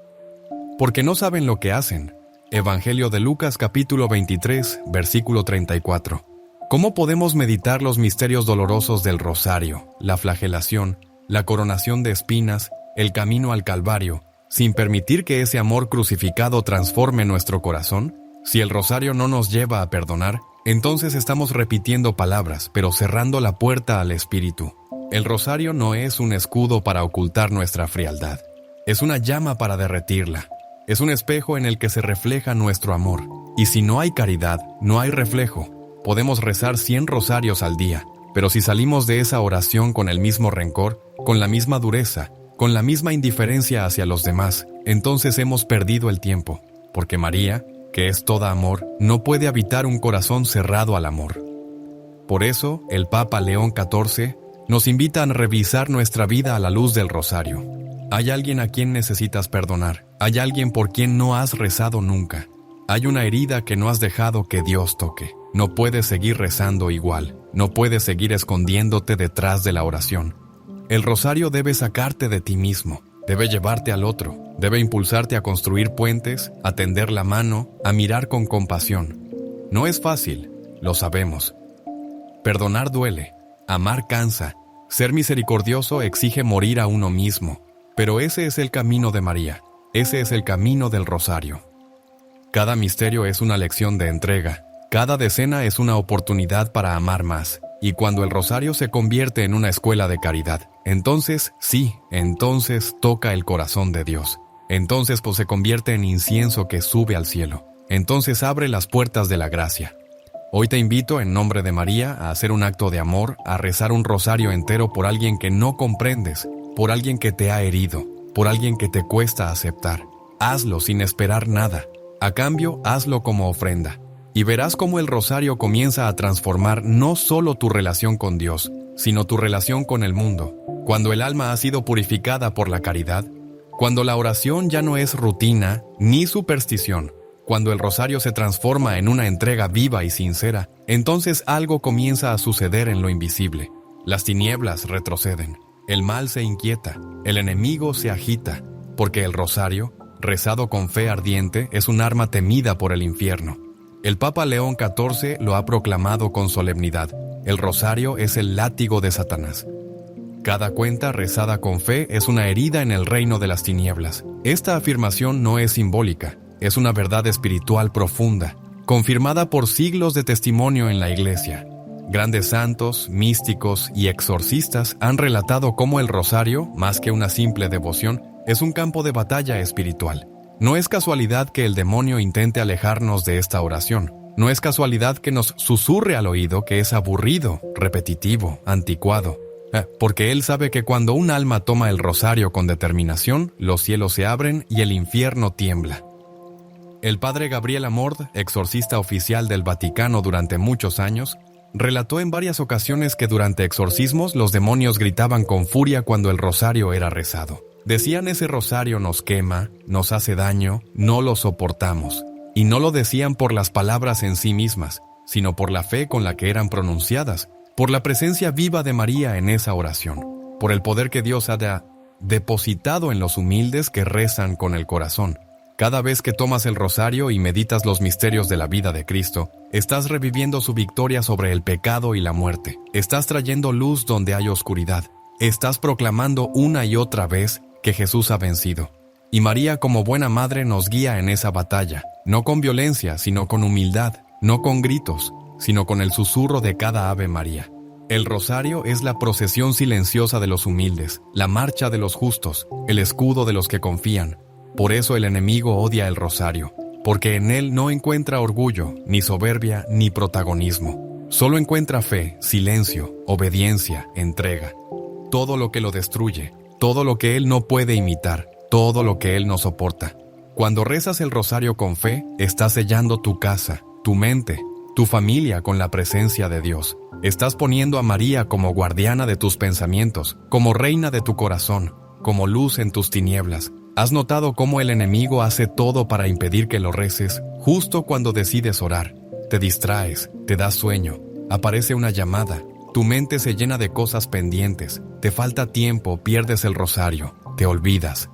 porque no saben lo que hacen. Evangelio de Lucas capítulo 23, versículo 34. ¿Cómo podemos meditar los misterios dolorosos del rosario, la flagelación, la coronación de espinas, el camino al Calvario, sin permitir que ese amor crucificado transforme nuestro corazón? Si el rosario no nos lleva a perdonar, entonces estamos repitiendo palabras, pero cerrando la puerta al Espíritu. El rosario no es un escudo para ocultar nuestra frialdad. Es una llama para derretirla. Es un espejo en el que se refleja nuestro amor. Y si no hay caridad, no hay reflejo. Podemos rezar 100 rosarios al día, pero si salimos de esa oración con el mismo rencor, con la misma dureza, con la misma indiferencia hacia los demás, entonces hemos perdido el tiempo, porque María, que es toda amor, no puede habitar un corazón cerrado al amor. Por eso, el Papa León XIV nos invita a revisar nuestra vida a la luz del rosario. Hay alguien a quien necesitas perdonar, hay alguien por quien no has rezado nunca, hay una herida que no has dejado que Dios toque. No puedes seguir rezando igual, no puedes seguir escondiéndote detrás de la oración. El rosario debe sacarte de ti mismo, debe llevarte al otro, debe impulsarte a construir puentes, a tender la mano, a mirar con compasión. No es fácil, lo sabemos. Perdonar duele, amar cansa, ser misericordioso exige morir a uno mismo, pero ese es el camino de María, ese es el camino del rosario. Cada misterio es una lección de entrega. Cada decena es una oportunidad para amar más, y cuando el rosario se convierte en una escuela de caridad, entonces toca el corazón de Dios. Entonces se convierte en incienso que sube al cielo. Entonces abre las puertas de la gracia. Hoy te invito en nombre de María a hacer un acto de amor, a rezar un rosario entero por alguien que no comprendes, por alguien que te ha herido, por alguien que te cuesta aceptar. Hazlo sin esperar nada. A cambio, hazlo como ofrenda. Y verás cómo el rosario comienza a transformar no solo tu relación con Dios, sino tu relación con el mundo. Cuando el alma ha sido purificada por la caridad, cuando la oración ya no es rutina ni superstición, cuando el rosario se transforma en una entrega viva y sincera, entonces algo comienza a suceder en lo invisible. Las tinieblas retroceden, el mal se inquieta, el enemigo se agita, porque el rosario, rezado con fe ardiente, es un arma temida por el infierno. El Papa León XIV lo ha proclamado con solemnidad. El rosario es el látigo de Satanás. Cada cuenta rezada con fe es una herida en el reino de las tinieblas. Esta afirmación no es simbólica, es una verdad espiritual profunda, confirmada por siglos de testimonio en la Iglesia. Grandes santos, místicos y exorcistas han relatado cómo el rosario, más que una simple devoción, es un campo de batalla espiritual. No es casualidad que el demonio intente alejarnos de esta oración. No es casualidad que nos susurre al oído que es aburrido, repetitivo, anticuado. Porque él sabe que cuando un alma toma el rosario con determinación, los cielos se abren y el infierno tiembla. El padre Gabriel Amord, exorcista oficial del Vaticano durante muchos años, relató en varias ocasiones que durante exorcismos los demonios gritaban con furia cuando el rosario era rezado. Decían: ese rosario nos quema, nos hace daño, no lo soportamos. Y no lo decían por las palabras en sí mismas, sino por la fe con la que eran pronunciadas, por la presencia viva de María en esa oración, por el poder que Dios ha depositado en los humildes que rezan con el corazón. Cada vez que tomas el rosario y meditas los misterios de la vida de Cristo, estás reviviendo su victoria sobre el pecado y la muerte. Estás trayendo luz donde hay oscuridad. Estás proclamando una y otra vez que Jesús ha vencido. Y María, como buena madre, nos guía en esa batalla, no con violencia, sino con humildad, no con gritos, sino con el susurro de cada Ave María. El rosario es la procesión silenciosa de los humildes, la marcha de los justos, el escudo de los que confían. Por eso el enemigo odia el rosario, porque en él no encuentra orgullo, ni soberbia, ni protagonismo. Solo encuentra fe, silencio, obediencia, entrega. Todo lo que lo destruye, todo lo que Él no puede imitar, todo lo que Él no soporta. Cuando rezas el rosario con fe, estás sellando tu casa, tu mente, tu familia con la presencia de Dios. Estás poniendo a María como guardiana de tus pensamientos, como reina de tu corazón, como luz en tus tinieblas. ¿Has notado cómo el enemigo hace todo para impedir que lo reces justo cuando decides orar? Te distraes, te das sueño, aparece una llamada, tu mente se llena de cosas pendientes, te falta tiempo, pierdes el rosario, te olvidas.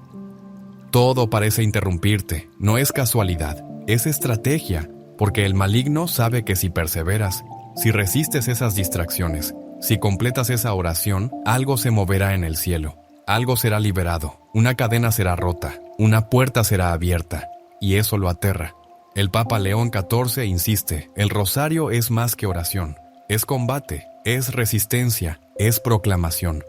Todo parece interrumpirte, no es casualidad, es estrategia, porque el maligno sabe que si perseveras, si resistes esas distracciones, si completas esa oración, algo se moverá en el cielo, algo será liberado, una cadena será rota, una puerta será abierta, y eso lo aterra. El Papa León XIV insiste, el rosario es más que oración, es combate, es resistencia, es proclamación.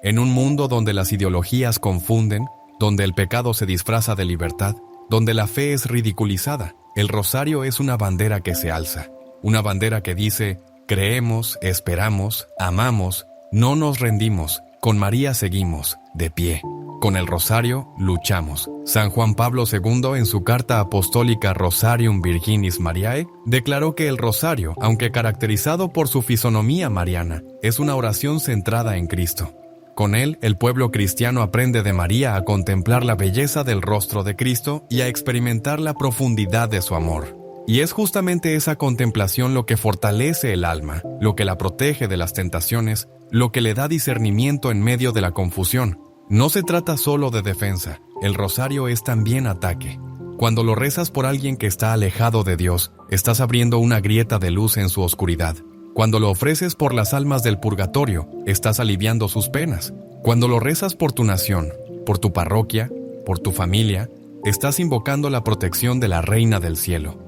En un mundo donde las ideologías confunden, donde el pecado se disfraza de libertad, donde la fe es ridiculizada, el rosario es una bandera que se alza, una bandera que dice, creemos, esperamos, amamos, no nos rendimos, con María seguimos, de pie. Con el rosario, luchamos. San Juan Pablo II, en su carta apostólica Rosarium Virginis Mariae, declaró que el rosario, aunque caracterizado por su fisonomía mariana, es una oración centrada en Cristo. Con él, el pueblo cristiano aprende de María a contemplar la belleza del rostro de Cristo y a experimentar la profundidad de su amor. Y es justamente esa contemplación lo que fortalece el alma, lo que la protege de las tentaciones, lo que le da discernimiento en medio de la confusión. No se trata solo de defensa, el rosario es también ataque. Cuando lo rezas por alguien que está alejado de Dios, estás abriendo una grieta de luz en su oscuridad. Cuando lo ofreces por las almas del purgatorio, estás aliviando sus penas. Cuando lo rezas por tu nación, por tu parroquia, por tu familia, estás invocando la protección de la Reina del Cielo.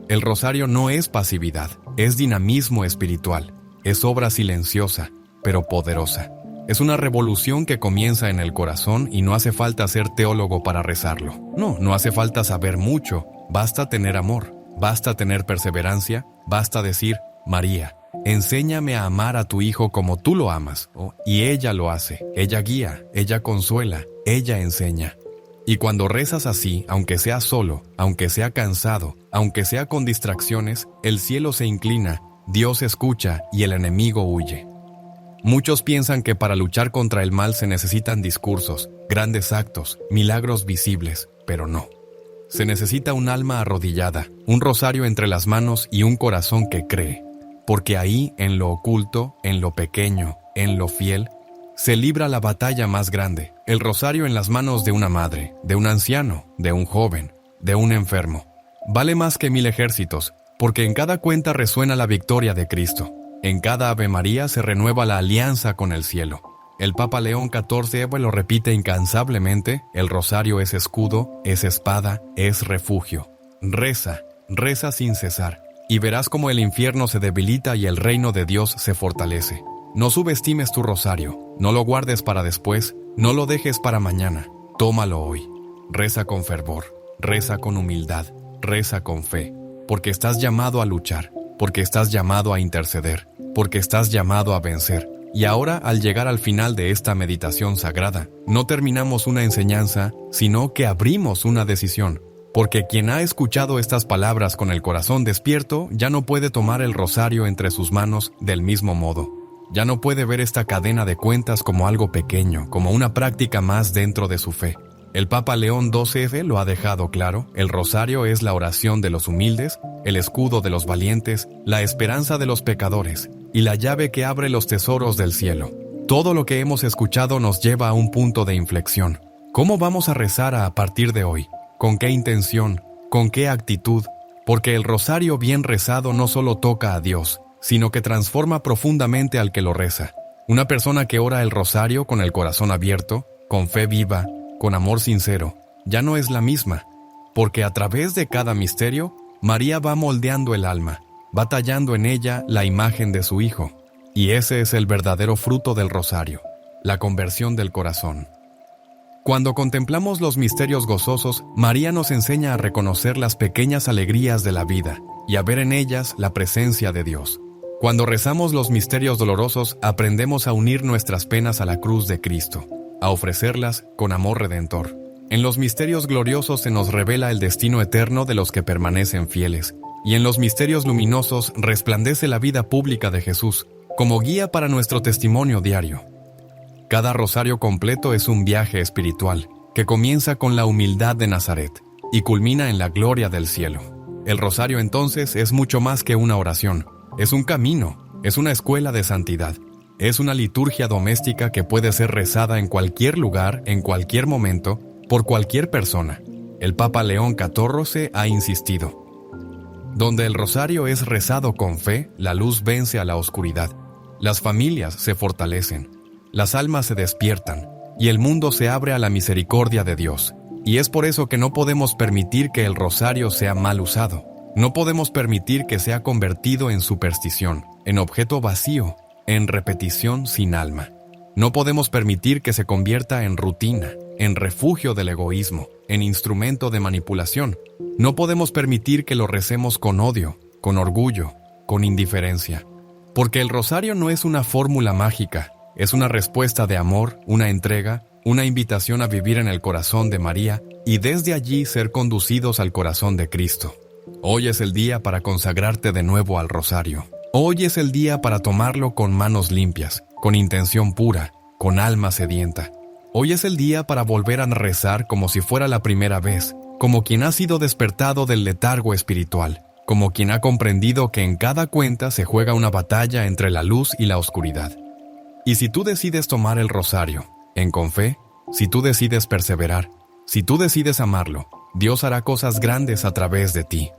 El rosario no es pasividad, es dinamismo espiritual, es obra silenciosa, pero poderosa. Es una revolución que comienza en el corazón y no hace falta ser teólogo para rezarlo. No hace falta saber mucho, basta tener amor, basta tener perseverancia, basta decir, María, enséñame a amar a tu hijo como tú lo amas. Y ella lo hace, ella guía, ella consuela, ella enseña. Y cuando rezas así, aunque sea solo, aunque sea cansado, aunque sea con distracciones, el cielo se inclina, Dios escucha y el enemigo huye. Muchos piensan que para luchar contra el mal se necesitan discursos, grandes actos, milagros visibles, pero no. Se necesita un alma arrodillada, un rosario entre las manos y un corazón que cree. Porque ahí, en lo oculto, en lo pequeño, en lo fiel, se libra la batalla más grande, el rosario en las manos de una madre, de un anciano, de un joven, de un enfermo. Vale más que 1000 ejércitos, porque en cada cuenta resuena la victoria de Cristo. En cada Ave María se renueva la alianza con el cielo. El Papa León XIV lo repite incansablemente, el rosario es escudo, es espada, es refugio. Reza, reza sin cesar, y verás cómo el infierno se debilita y el reino de Dios se fortalece. No subestimes tu rosario, no lo guardes para después, no lo dejes para mañana, tómalo hoy. Reza con fervor, reza con humildad, reza con fe, porque estás llamado a luchar, porque estás llamado a interceder, porque estás llamado a vencer. Y ahora, al llegar al final de esta meditación sagrada, no terminamos una enseñanza, sino que abrimos una decisión. Porque quien ha escuchado estas palabras con el corazón despierto, ya no puede tomar el rosario entre sus manos del mismo modo. Ya no puede ver esta cadena de cuentas como algo pequeño, como una práctica más dentro de su fe. El Papa León XII lo ha dejado claro, el rosario es la oración de los humildes, el escudo de los valientes, la esperanza de los pecadores, y la llave que abre los tesoros del cielo. Todo lo que hemos escuchado nos lleva a un punto de inflexión. ¿Cómo vamos a rezar a partir de hoy? ¿Con qué intención? ¿Con qué actitud? Porque el rosario bien rezado no solo toca a Dios, sino que transforma profundamente al que lo reza. Una persona que ora el rosario con el corazón abierto, con fe viva, con amor sincero, ya no es la misma, porque a través de cada misterio, María va moldeando el alma, va tallando en ella la imagen de su Hijo. Y ese es el verdadero fruto del rosario, la conversión del corazón. Cuando contemplamos los misterios gozosos, María nos enseña a reconocer las pequeñas alegrías de la vida y a ver en ellas la presencia de Dios. Cuando rezamos los misterios dolorosos, aprendemos a unir nuestras penas a la cruz de Cristo. a ofrecerlas con amor redentor. En los misterios gloriosos se nos revela el destino eterno de los que permanecen fieles, y en los misterios luminosos resplandece la vida pública de Jesús, como guía para nuestro testimonio diario. Cada rosario completo es un viaje espiritual, que comienza con la humildad de Nazaret y culmina en la gloria del cielo. El rosario entonces es mucho más que una oración, es un camino, es una escuela de santidad, es una liturgia doméstica que puede ser rezada en cualquier lugar, en cualquier momento, por cualquier persona. El Papa León XIV ha insistido: donde el rosario es rezado con fe, la luz vence a la oscuridad, las familias se fortalecen, las almas se despiertan, y el mundo se abre a la misericordia de Dios. Y es por eso que no podemos permitir que el rosario sea mal usado. No podemos permitir que sea convertido en superstición, en objeto vacío, en repetición sin alma. No podemos permitir que se convierta en rutina, en refugio del egoísmo, en instrumento de manipulación. No podemos permitir que lo recemos con odio, con orgullo, con indiferencia. Porque el rosario no es una fórmula mágica, es una respuesta de amor, una entrega, una invitación a vivir en el corazón de María y desde allí ser conducidos al corazón de Cristo. Hoy es el día para consagrarte de nuevo al rosario. Hoy es el día para tomarlo con manos limpias, con intención pura, con alma sedienta. Hoy es el día para volver a rezar como si fuera la primera vez, como quien ha sido despertado del letargo espiritual, como quien ha comprendido que en cada cuenta se juega una batalla entre la luz y la oscuridad. Y si tú decides tomar el rosario, con fe, si tú decides perseverar, si tú decides amarlo, Dios hará cosas grandes a través de ti.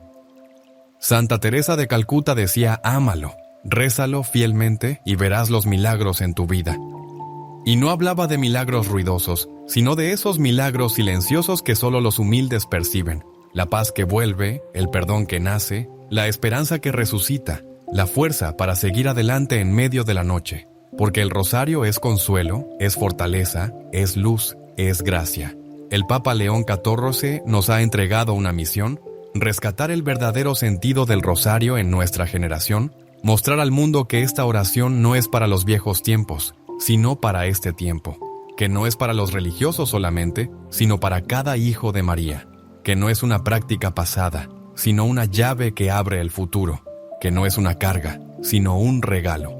Santa Teresa de Calcuta decía: ámalo, rézalo fielmente y verás los milagros en tu vida. Y no hablaba de milagros ruidosos, sino de esos milagros silenciosos que solo los humildes perciben. La paz que vuelve, el perdón que nace, la esperanza que resucita, la fuerza para seguir adelante en medio de la noche. Porque el rosario es consuelo, es fortaleza, es luz, es gracia. El Papa León XIV nos ha entregado una misión: rescatar el verdadero sentido del rosario en nuestra generación, mostrar al mundo que esta oración no es para los viejos tiempos, sino para este tiempo, que no es para los religiosos solamente, sino para cada hijo de María, que no es una práctica pasada, sino una llave que abre el futuro, que no es una carga, sino un regalo.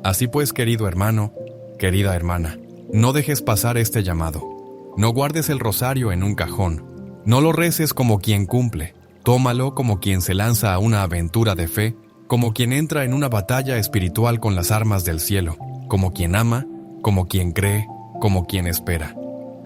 Así pues, querido hermano, querida hermana, no dejes pasar este llamado. No guardes el rosario en un cajón. No lo reces como quien cumple. Tómalo como quien se lanza a una aventura de fe, como quien entra en una batalla espiritual con las armas del cielo, como quien ama, como quien cree, como quien espera.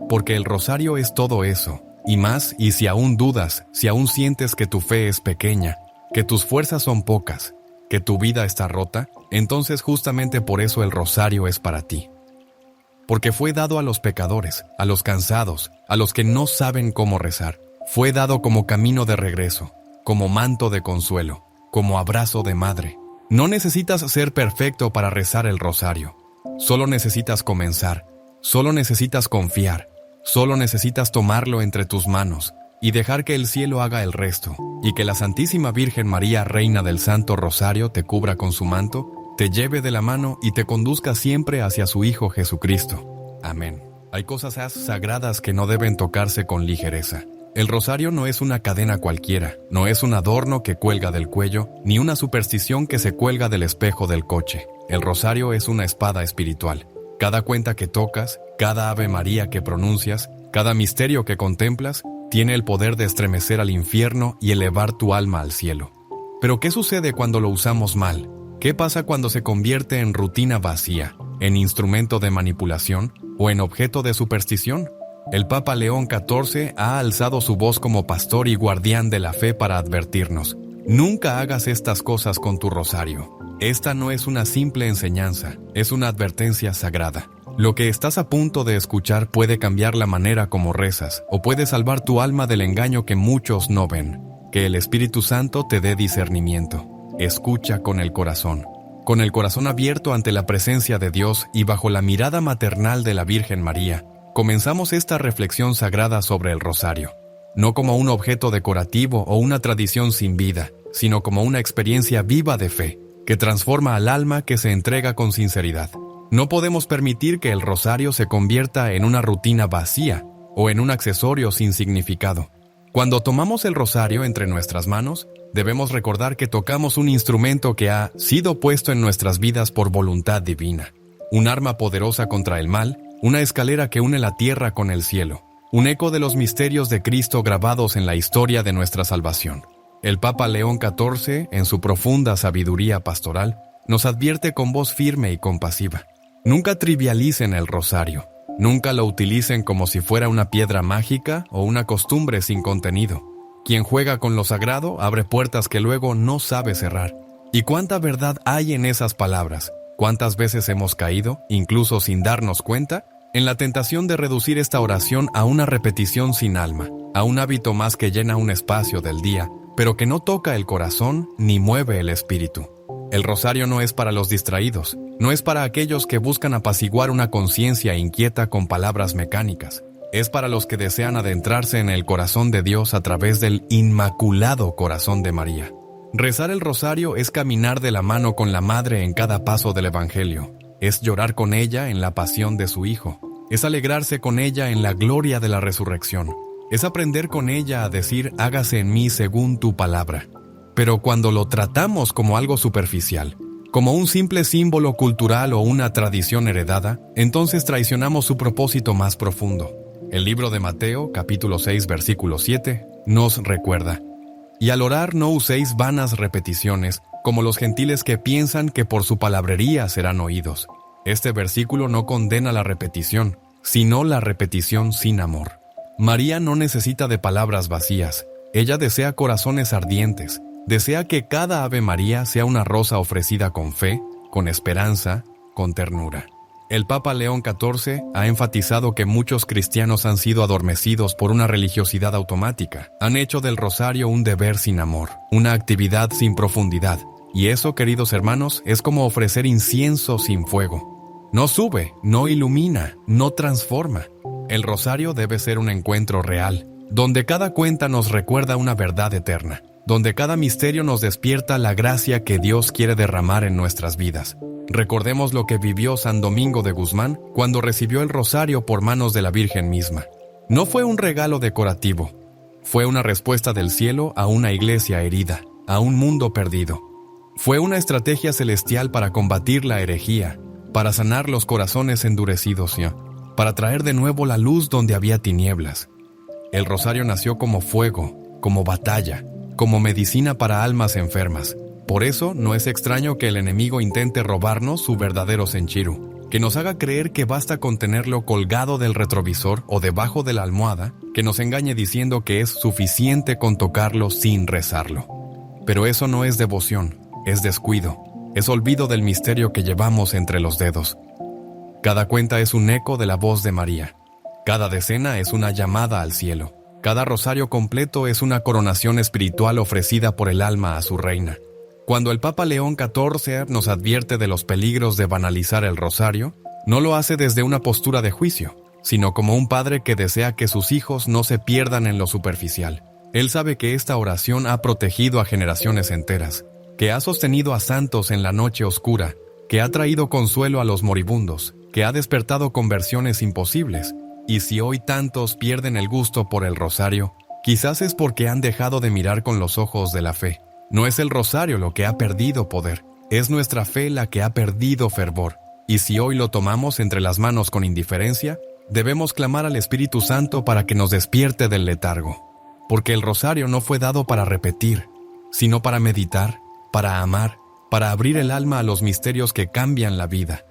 Porque el rosario es todo eso, y más, y si aún dudas, si aún sientes que tu fe es pequeña, que tus fuerzas son pocas, que tu vida está rota, entonces justamente por eso el rosario es para ti. Porque fue dado a los pecadores, a los cansados, a los que no saben cómo rezar. Fue dado como camino de regreso, como manto de consuelo, como abrazo de madre. No necesitas ser perfecto para rezar el rosario. Solo necesitas comenzar, solo necesitas confiar, solo necesitas tomarlo entre tus manos y dejar que el cielo haga el resto, y que la Santísima Virgen María, Reina del Santo Rosario, te cubra con su manto, te lleve de la mano y te conduzca siempre hacia su Hijo Jesucristo. Amén. Hay cosas sagradas que no deben tocarse con ligereza. El rosario no es una cadena cualquiera, no es un adorno que cuelga del cuello, ni una superstición que se cuelga del espejo del coche. El rosario es una espada espiritual. Cada cuenta que tocas, cada Ave María que pronuncias, cada misterio que contemplas, tiene el poder de estremecer al infierno y elevar tu alma al cielo. Pero ¿qué sucede cuando lo usamos mal? ¿Qué pasa cuando se convierte en rutina vacía, en instrumento de manipulación o en objeto de superstición? El Papa León XIV ha alzado su voz como pastor y guardián de la fe para advertirnos: nunca hagas estas cosas con tu rosario. Esta no es una simple enseñanza, es una advertencia sagrada. Lo que estás a punto de escuchar puede cambiar la manera como rezas, o puede salvar tu alma del engaño que muchos no ven. Que el Espíritu Santo te dé discernimiento. Escucha con el corazón abierto ante la presencia de Dios y bajo la mirada maternal de la Virgen María. Comenzamos esta reflexión sagrada sobre el rosario, no como un objeto decorativo o una tradición sin vida, sino como una experiencia viva de fe, que transforma al alma que se entrega con sinceridad. No podemos permitir que el rosario se convierta en una rutina vacía o en un accesorio sin significado. Cuando tomamos el rosario entre nuestras manos, debemos recordar que tocamos un instrumento que ha sido puesto en nuestras vidas por voluntad divina. Un arma poderosa contra el mal, una escalera que une la tierra con el cielo, un eco de los misterios de Cristo grabados en la historia de nuestra salvación. El Papa León XIV, en su profunda sabiduría pastoral, nos advierte con voz firme y compasiva: nunca trivialicen el rosario, nunca lo utilicen como si fuera una piedra mágica o una costumbre sin contenido. Quien juega con lo sagrado abre puertas que luego no sabe cerrar. ¿Y cuánta verdad hay en esas palabras? ¿Cuántas veces hemos caído, incluso sin darnos cuenta, en la tentación de reducir esta oración a una repetición sin alma, a un hábito más que llena un espacio del día, pero que no toca el corazón ni mueve el espíritu? El rosario no es para los distraídos, no es para aquellos que buscan apaciguar una conciencia inquieta con palabras mecánicas. Es para los que desean adentrarse en el corazón de Dios a través del Inmaculado Corazón de María. Rezar el rosario es caminar de la mano con la Madre en cada paso del Evangelio. Es llorar con ella en la pasión de su Hijo. Es alegrarse con ella en la gloria de la resurrección. Es aprender con ella a decir: hágase en mí según tu palabra. Pero cuando lo tratamos como algo superficial, como un simple símbolo cultural o una tradición heredada, entonces traicionamos su propósito más profundo. El libro de Mateo, capítulo 6, versículo 7, nos recuerda: y al orar no uséis vanas repeticiones, como los gentiles que piensan que por su palabrería serán oídos. Este versículo no condena la repetición, sino la repetición sin amor. María no necesita de palabras vacías. Ella desea corazones ardientes. Desea que cada Ave María sea una rosa ofrecida con fe, con esperanza, con ternura. El Papa León XIV ha enfatizado que muchos cristianos han sido adormecidos por una religiosidad automática. Han hecho del rosario un deber sin amor, una actividad sin profundidad. Y eso, queridos hermanos, es como ofrecer incienso sin fuego. No sube, no ilumina, no transforma. El rosario debe ser un encuentro real, donde cada cuenta nos recuerda una verdad eterna, donde cada misterio nos despierta la gracia que Dios quiere derramar en nuestras vidas. Recordemos lo que vivió San Domingo de Guzmán cuando recibió el rosario por manos de la Virgen misma. No fue un regalo decorativo, fue una respuesta del cielo a una iglesia herida, a un mundo perdido. Fue una estrategia celestial para combatir la herejía, para sanar los corazones endurecidos, para traer de nuevo la luz donde había tinieblas. El rosario nació como fuego, como batalla, como medicina para almas enfermas. Por eso no es extraño que el enemigo intente robarnos su verdadero senchiru, que nos haga creer que basta con tenerlo colgado del retrovisor o debajo de la almohada, que nos engañe diciendo que es suficiente con tocarlo sin rezarlo. Pero eso no es devoción, es descuido, es olvido del misterio que llevamos entre los dedos. Cada cuenta es un eco de la voz de María. Cada decena es una llamada al cielo. Cada rosario completo es una coronación espiritual ofrecida por el alma a su reina. Cuando el Papa León XIV nos advierte de los peligros de banalizar el rosario, no lo hace desde una postura de juicio, sino como un padre que desea que sus hijos no se pierdan en lo superficial. Él sabe que esta oración ha protegido a generaciones enteras, que ha sostenido a santos en la noche oscura, que ha traído consuelo a los moribundos, que ha despertado conversiones imposibles. Y si hoy tantos pierden el gusto por el rosario, quizás es porque han dejado de mirar con los ojos de la fe. No es el rosario lo que ha perdido poder, es nuestra fe la que ha perdido fervor. Y si hoy lo tomamos entre las manos con indiferencia, debemos clamar al Espíritu Santo para que nos despierte del letargo. Porque el rosario no fue dado para repetir, sino para meditar, para amar, para abrir el alma a los misterios que cambian la vida.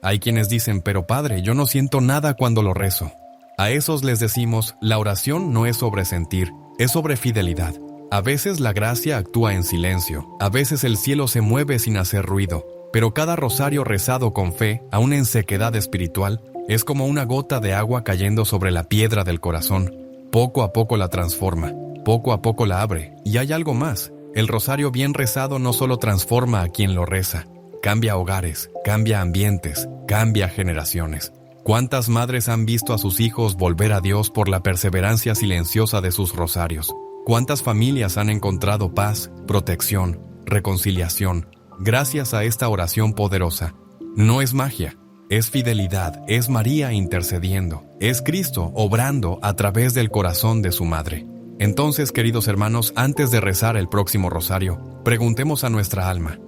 Hay quienes dicen: pero padre, yo no siento nada cuando lo rezo. A esos les decimos: la oración no es sobre sentir, es sobre fidelidad. A veces la gracia actúa en silencio, a veces el cielo se mueve sin hacer ruido, pero cada rosario rezado con fe, aún en sequedad espiritual, es como una gota de agua cayendo sobre la piedra del corazón. Poco a poco la transforma, poco a poco la abre, y hay algo más. El rosario bien rezado no solo transforma a quien lo reza, cambia hogares, cambia ambientes, cambia generaciones. ¿Cuántas madres han visto a sus hijos volver a Dios por la perseverancia silenciosa de sus rosarios? ¿Cuántas familias han encontrado paz, protección, reconciliación, gracias a esta oración poderosa? No es magia, es fidelidad, es María intercediendo, es Cristo obrando a través del corazón de su madre. Entonces, queridos hermanos, antes de rezar el próximo rosario, preguntemos a nuestra alma,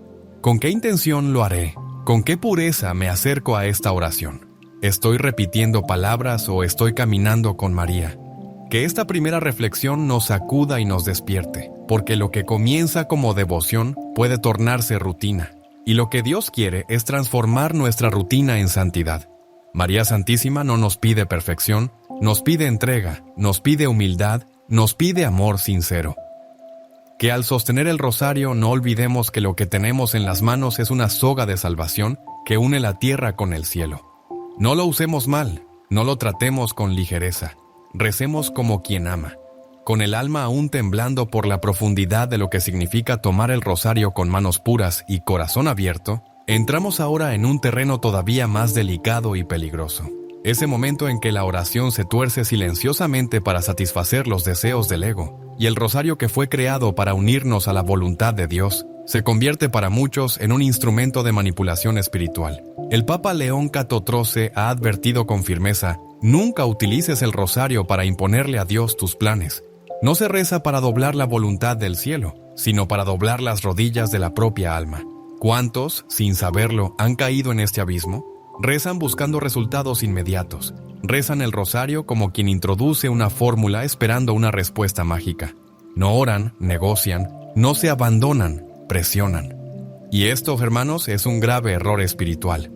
¿con qué intención lo haré? ¿Con qué pureza me acerco a esta oración? ¿Estoy repitiendo palabras o estoy caminando con María? Que esta primera reflexión nos sacuda y nos despierte, porque lo que comienza como devoción puede tornarse rutina, y lo que Dios quiere es transformar nuestra rutina en santidad. María Santísima no nos pide perfección, nos pide entrega, nos pide humildad, nos pide amor sincero. Que al sostener el rosario no olvidemos que lo que tenemos en las manos es una soga de salvación que une la tierra con el cielo. No lo usemos mal, no lo tratemos con ligereza. Recemos como quien ama, con el alma aún temblando por la profundidad de lo que significa tomar el rosario con manos puras y corazón abierto. Entramos ahora en un terreno todavía más delicado y peligroso. Ese momento en que la oración se tuerce silenciosamente para satisfacer los deseos del ego, y el rosario que fue creado para unirnos a la voluntad de Dios, se convierte para muchos en un instrumento de manipulación espiritual. El Papa León XIV ha advertido con firmeza: nunca utilices el rosario para imponerle a Dios tus planes. No se reza para doblar la voluntad del cielo, sino para doblar las rodillas de la propia alma. ¿Cuántos, sin saberlo, han caído en este abismo? Rezan buscando resultados inmediatos. Rezan el rosario como quien introduce una fórmula esperando una respuesta mágica. No oran, negocian, no se abandonan, presionan. Y esto, hermanos, es un grave error espiritual.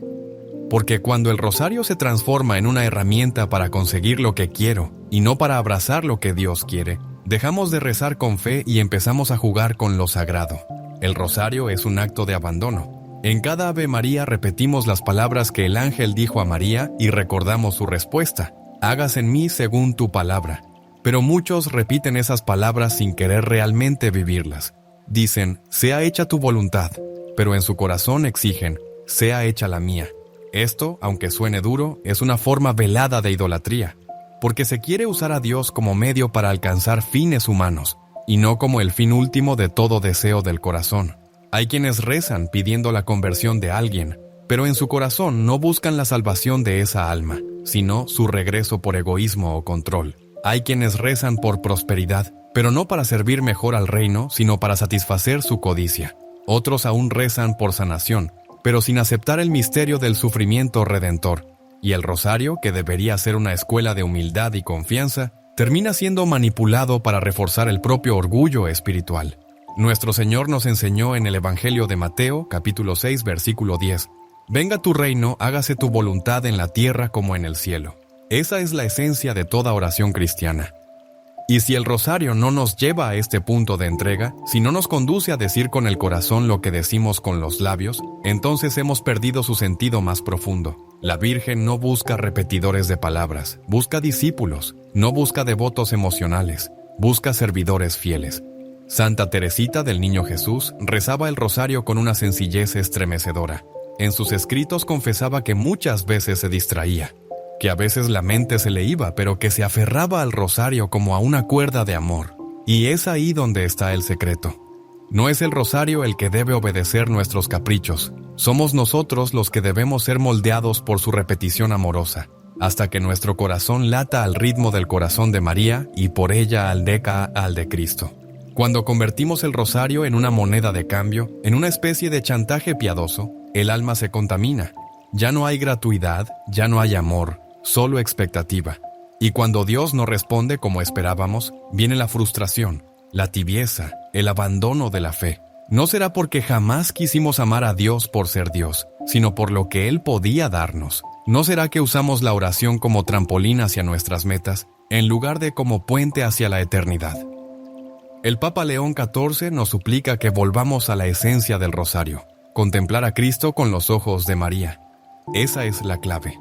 Porque cuando el rosario se transforma en una herramienta para conseguir lo que quiero y no para abrazar lo que Dios quiere, dejamos de rezar con fe y empezamos a jugar con lo sagrado. El rosario es un acto de abandono. En cada Ave María repetimos las palabras que el ángel dijo a María y recordamos su respuesta: hágase en mí según tu palabra. Pero muchos repiten esas palabras sin querer realmente vivirlas. Dicen, sea hecha tu voluntad, pero en su corazón exigen, sea hecha la mía. Esto, aunque suene duro, es una forma velada de idolatría, porque se quiere usar a Dios como medio para alcanzar fines humanos, y no como el fin último de todo deseo del corazón. Hay quienes rezan pidiendo la conversión de alguien, pero en su corazón no buscan la salvación de esa alma, sino su regreso por egoísmo o control. Hay quienes rezan por prosperidad, pero no para servir mejor al reino, sino para satisfacer su codicia. Otros aún rezan por sanación, pero sin aceptar el misterio del sufrimiento redentor. Y el rosario, que debería ser una escuela de humildad y confianza, termina siendo manipulado para reforzar el propio orgullo espiritual. Nuestro Señor nos enseñó en el Evangelio de Mateo, capítulo 6, versículo 10, «Venga tu reino, hágase tu voluntad en la tierra como en el cielo». Esa es la esencia de toda oración cristiana. Y si el rosario no nos lleva a este punto de entrega, si no nos conduce a decir con el corazón lo que decimos con los labios, entonces hemos perdido su sentido más profundo. La Virgen no busca repetidores de palabras, busca discípulos, no busca devotos emocionales, busca servidores fieles. Santa Teresita del Niño Jesús rezaba el rosario con una sencillez estremecedora. En sus escritos confesaba que muchas veces se distraía, que a veces la mente se le iba, pero que se aferraba al rosario como a una cuerda de amor. Y es ahí donde está el secreto. No es el rosario el que debe obedecer nuestros caprichos. Somos nosotros los que debemos ser moldeados por su repetición amorosa, hasta que nuestro corazón lata al ritmo del corazón de María y por ella al de Cristo. Cuando convertimos el rosario en una moneda de cambio, en una especie de chantaje piadoso, el alma se contamina. Ya no hay gratuidad, ya no hay amor, solo expectativa. Y cuando Dios no responde como esperábamos, viene la frustración, la tibieza, el abandono de la fe. No será porque jamás quisimos amar a Dios por ser Dios, sino por lo que Él podía darnos. ¿No será que usamos la oración como trampolín hacia nuestras metas, en lugar de como puente hacia la eternidad? El Papa León XIV nos suplica que volvamos a la esencia del rosario, contemplar a Cristo con los ojos de María. Esa es la clave.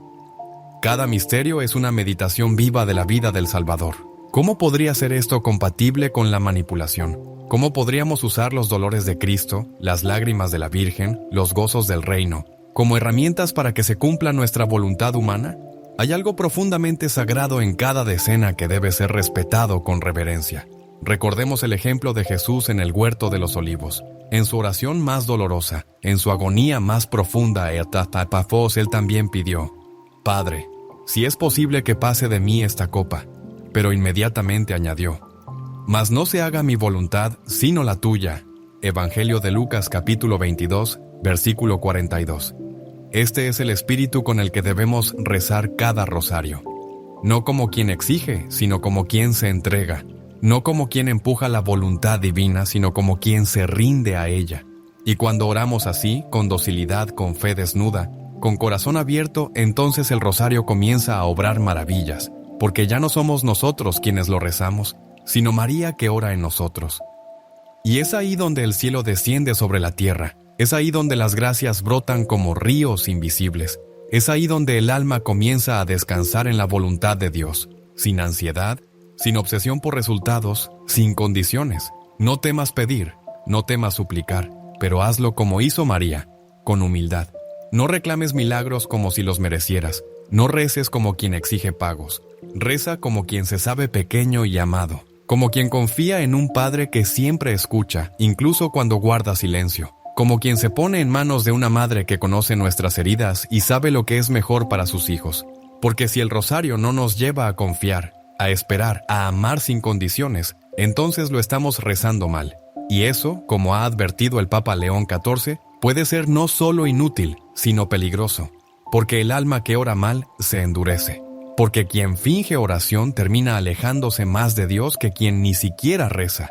Cada misterio es una meditación viva de la vida del Salvador. ¿Cómo podría ser esto compatible con la manipulación? ¿Cómo podríamos usar los dolores de Cristo, las lágrimas de la Virgen, los gozos del reino, como herramientas para que se cumpla nuestra voluntad humana? Hay algo profundamente sagrado en cada decena que debe ser respetado con reverencia. Recordemos el ejemplo de Jesús en el huerto de los olivos. En su oración más dolorosa, en su agonía más profunda, él también pidió: Padre, si es posible que pase de mí esta copa. Pero inmediatamente añadió: Mas no se haga mi voluntad, sino la tuya. Evangelio de Lucas capítulo 22, versículo 42. Este es el espíritu con el que debemos rezar cada rosario. No como quien exige, sino como quien se entrega. No como quien empuja la voluntad divina, sino como quien se rinde a ella. Y cuando oramos así, con docilidad, con fe desnuda, con corazón abierto, entonces el rosario comienza a obrar maravillas, porque ya no somos nosotros quienes lo rezamos, sino María que ora en nosotros. Y es ahí donde el cielo desciende sobre la tierra, es ahí donde las gracias brotan como ríos invisibles, es ahí donde el alma comienza a descansar en la voluntad de Dios, sin ansiedad, sin obsesión por resultados, sin condiciones. No temas pedir, no temas suplicar, pero hazlo como hizo María, con humildad. No reclames milagros como si los merecieras, no reces como quien exige pagos. Reza como quien se sabe pequeño y amado, como quien confía en un Padre que siempre escucha, incluso cuando guarda silencio, como quien se pone en manos de una madre que conoce nuestras heridas y sabe lo que es mejor para sus hijos. Porque si el rosario no nos lleva a confiar, a esperar, a amar sin condiciones, entonces lo estamos rezando mal. Y eso, como ha advertido el Papa León XIV, puede ser no solo inútil, sino peligroso. Porque el alma que ora mal se endurece. Porque quien finge oración termina alejándose más de Dios que quien ni siquiera reza.